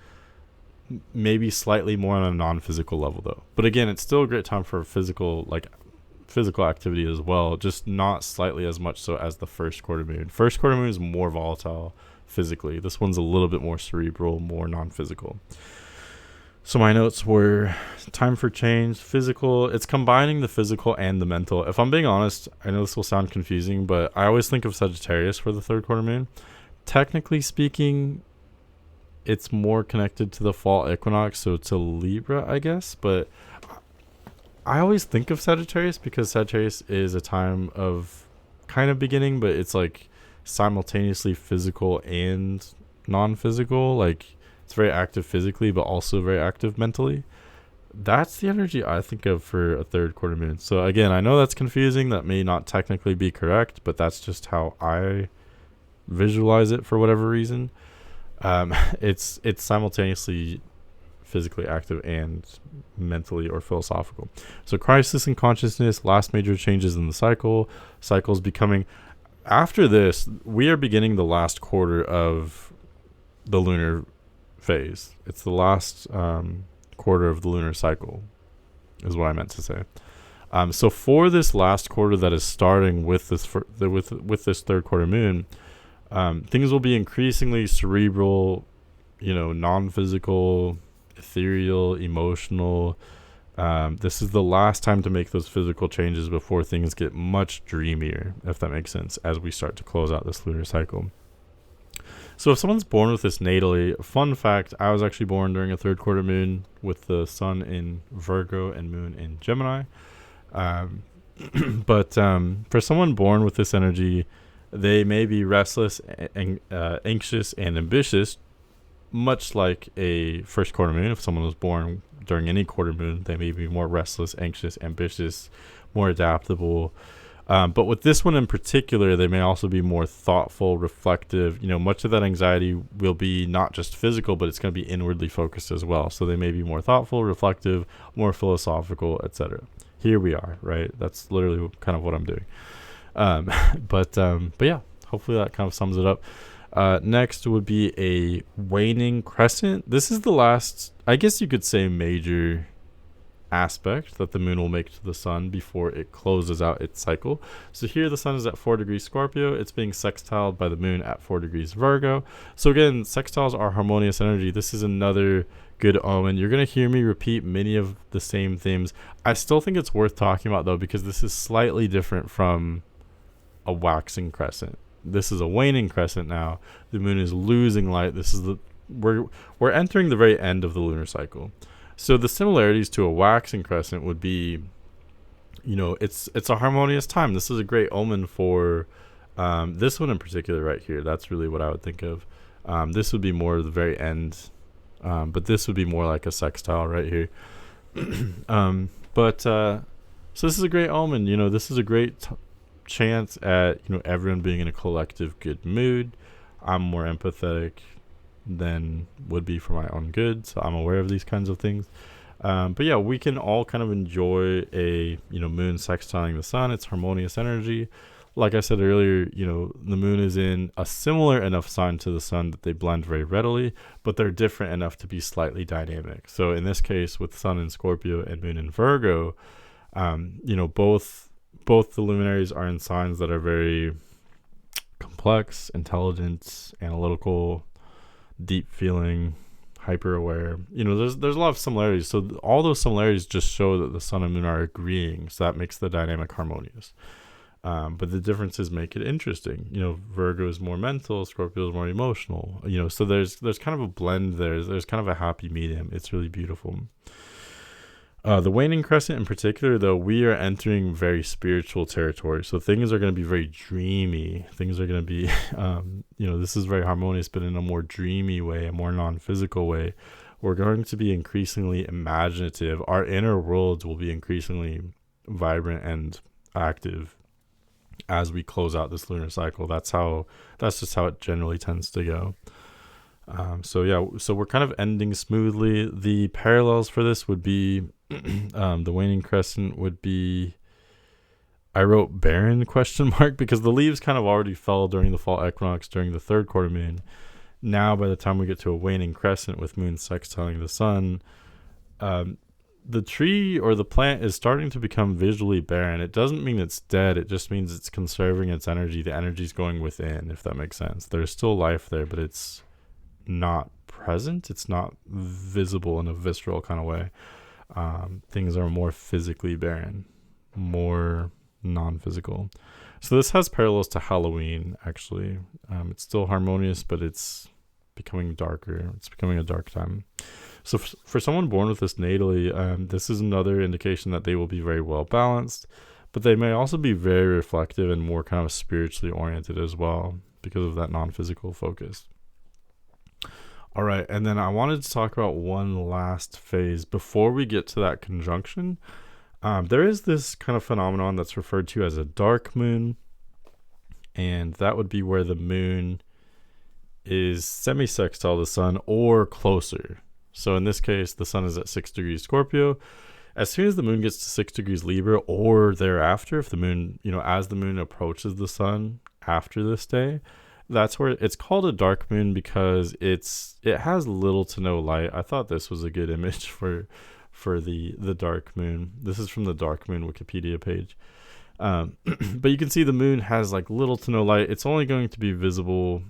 maybe slightly more on a non-physical level though. But again, it's still a great time for physical activity as well, just not slightly as much so as the first quarter moon. First quarter moon is more volatile physically. This one's a little bit more cerebral, more non-physical. So my notes were time for change, physical. It's combining the physical and the mental. If I'm being honest, I know this will sound confusing, but I always think of Sagittarius for the third quarter moon. Technically speaking, it's more connected to the fall equinox, so to Libra, I guess. But I always think of Sagittarius because Sagittarius is a time of kind of beginning, but it's like simultaneously physical and non-physical. Like, it's very active physically, but also very active mentally. That's the energy I think of for a third quarter moon. So again, I know that's confusing. That may not technically be correct, but that's just how I visualize it for whatever reason. It's simultaneously physically active and mentally or philosophical. So crisis in consciousness, last major changes in the cycles becoming. After this, we are beginning the last quarter of the lunar phase. It's the last quarter of the lunar cycle is what I meant to say. So for this last quarter that is starting with this with this third quarter moon, things will be increasingly cerebral, non-physical, ethereal, emotional. This is the last time to make those physical changes before things get much dreamier, if that makes sense, as we start to close out this lunar cycle. So if someone's born with this natally, fun fact, I was actually born during a third quarter moon with the sun in Virgo and moon in Gemini. But for someone born with this energy, they may be restless, anxious, and ambitious, much like a first quarter moon. If someone was born during any quarter moon, they may be more restless, anxious, ambitious, more adaptable. But with this one in particular, they may also be more thoughtful, reflective. Much of that anxiety will be not just physical, but it's going to be inwardly focused as well. So they may be more thoughtful, reflective, more philosophical, etc. Here we are, right? That's literally kind of what I'm doing. But yeah, hopefully that kind of sums it up. Next would be a waning crescent. This is the last, I guess you could say, major aspect that the moon will make to the sun before it closes out its cycle. So here the sun is at 4 degrees Scorpio. It's being sextiled by the moon at 4 degrees Virgo. So again, sextiles are harmonious energy. This is another good omen. You're going to hear me repeat many of the same themes. I still think it's worth talking about though, because this is slightly different from a waxing crescent. This is a waning crescent now. The moon is losing light. We're entering the very end of the lunar cycle. So the similarities to a waxing crescent would be, it's a harmonious time. This is a great omen for this one in particular right here. That's really what I would think of. This would be more the very end, but this would be more like a sextile right here. So this is a great omen. This is a great chance at everyone being in a collective good mood. I'm more empathetic than would be for my own good, so I'm aware of these kinds of things. But yeah, we can all kind of enjoy a moon sextiling the sun. It's harmonious energy. Like I said earlier, the moon is in a similar enough sign to the sun that they blend very readily, but they're different enough to be slightly dynamic. So in this case, with sun in Scorpio and moon in Virgo, both the luminaries are in signs that are very complex, intelligent, analytical, deep feeling, hyper aware. There's a lot of similarities. So all those similarities just show that the sun and moon are agreeing. So that makes the dynamic harmonious. But the differences make it interesting. Virgo is more mental, Scorpio is more emotional. So there's kind of a blend there. There's kind of a happy medium. It's really beautiful. The waning crescent in particular, though, we are entering very spiritual territory. So things are going to be very dreamy. Things are going to be, this is very harmonious, but in a more dreamy way, a more non-physical way. We're going to be increasingly imaginative. Our inner worlds will be increasingly vibrant and active as we close out this lunar cycle. That's just how it generally tends to go. So we're kind of ending smoothly. The parallels for this would be the waning crescent would be, I wrote barren ? Because the leaves kind of already fell during the fall equinox during the third quarter moon. Now by the time we get to a waning crescent with moon sextiling the sun, the tree or the plant is starting to become visually barren. It doesn't mean it's dead. It just means it's conserving its energy. The energy's going within, if that makes sense. There's still life there, but it's not present. It's not visible in a visceral kind of way. Things are more physically barren, more non-physical. So this has parallels to Halloween, actually. It's still harmonious, but it's becoming darker. It's becoming a dark time. So for someone born with this natally, this is another indication that they will be very well balanced, but they may also be very reflective and more kind of spiritually oriented as well because of that non-physical focus. All right, and then I wanted to talk about one last phase before we get to that conjunction. There is this kind of phenomenon that's referred to as a dark moon, and that would be where the moon is semisextile the sun or closer. So in this case, the sun is at 6 degrees Scorpio. As soon as the moon gets to 6 degrees Libra or thereafter, if the moon, as the moon approaches the sun after this day, that's where it's called a dark moon because it has little to no light. I thought this was a good image for the dark moon. This is from the dark moon Wikipedia page. But you can see the moon has like little to no light. It's only going to be visible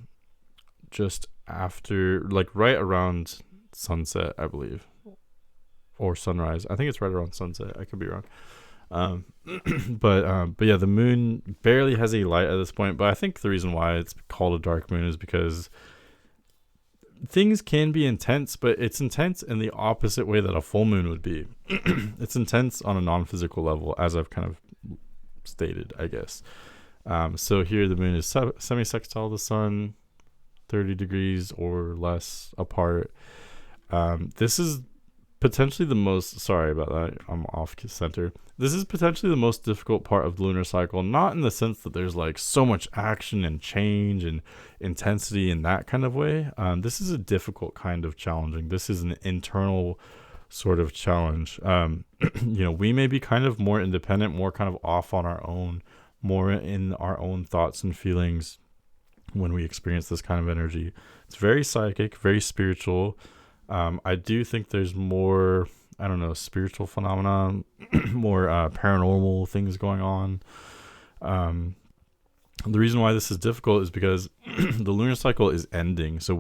just after, like right around sunset, I believe, or sunrise. I think it's right around sunset. I could be wrong. But yeah, the moon barely has any light at this point. But I think the reason why it's called a dark moon is because things can be intense, but it's intense in the opposite way that a full moon would be. It's intense on a non-physical level, as I've kind of stated, I guess. So here the moon is semisextile the sun, 30 degrees or less apart. This is potentially the most, sorry about that, I'm off center. This is potentially the most difficult part of the lunar cycle, not in the sense that there's like so much action and change and intensity in that kind of way. This is a difficult kind of challenging. This is an internal sort of challenge. We may be kind of more independent, more kind of off on our own, more in our own thoughts and feelings when we experience this kind of energy. It's very psychic, very spiritual. I do think there's more, spiritual phenomenon, more paranormal things going on. The reason why this is difficult is because the lunar cycle is ending. So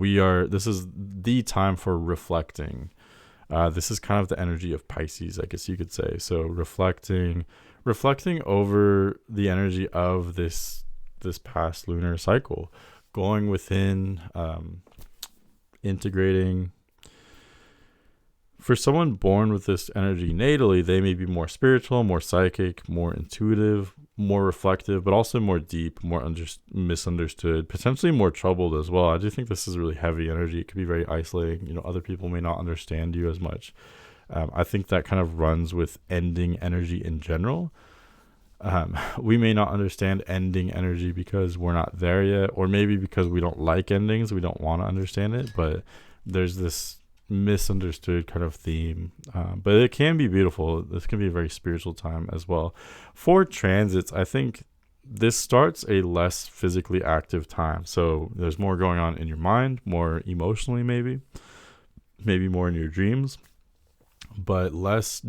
this is the time for reflecting. This is kind of the energy of Pisces, I guess you could say. So reflecting over the energy of this past lunar cycle, going within, integrating. For someone born with this energy natally, they may be more spiritual, more psychic, more intuitive, more reflective, but also more deep, more misunderstood, potentially more troubled as well. I do think this is really heavy energy. It could be very isolating. Other people may not understand you as much. I think that kind of runs with ending energy in general. We may not understand ending energy because we're not there yet, or maybe because we don't like endings. We don't want to understand it, but there's this misunderstood kind of theme, but it can be beautiful. This can be a very spiritual time as well. For transits, I think this starts a less physically active time, so there's more going on in your mind, more emotionally, maybe more in your dreams, but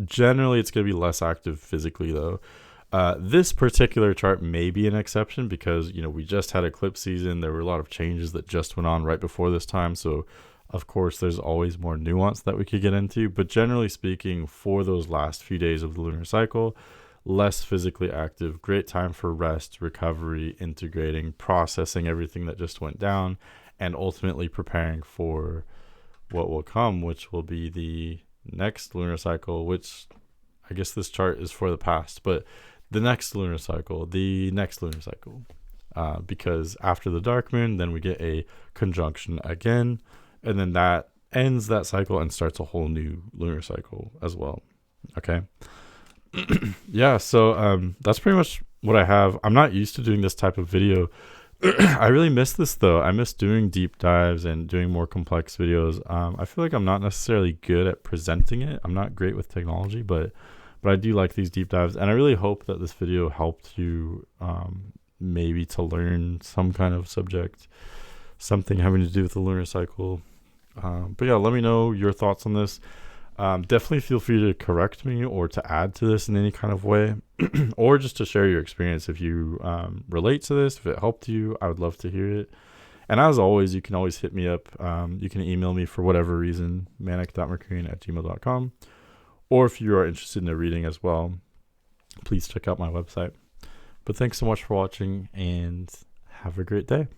generally it's going to be less active physically though. This particular chart may be an exception because we just had eclipse season. There were a lot of changes that just went on right before this time, so Of course, there's always more nuance that we could get into, but generally speaking, for those last few days of the lunar cycle, less physically active, great time for rest, recovery, integrating, processing everything that just went down, and ultimately preparing for what will come, which will be the next lunar cycle, which I guess this chart is for the past, but the next lunar cycle, because after the dark moon, then we get a conjunction again, and then that ends that cycle and starts a whole new lunar cycle as well. Okay. Yeah, so that's pretty much what I have. I'm not used to doing this type of video. I really miss this though. I miss doing deep dives and doing more complex videos. I feel like I'm not necessarily good at presenting it. I'm not great with technology, but I do like these deep dives, and I really hope that this video helped you maybe to learn some kind of subject, something having to do with the lunar cycle. But yeah, let me know your thoughts on this. Definitely feel free to correct me or to add to this in any kind of way, or just to share your experience. If you relate to this, if it helped you, I would love to hear it. And as always, you can always hit me up. You can email me for whatever reason, manic.mercurian@gmail.com. Or if you are interested in a reading as well, please check out my website. But thanks so much for watching, and have a great day.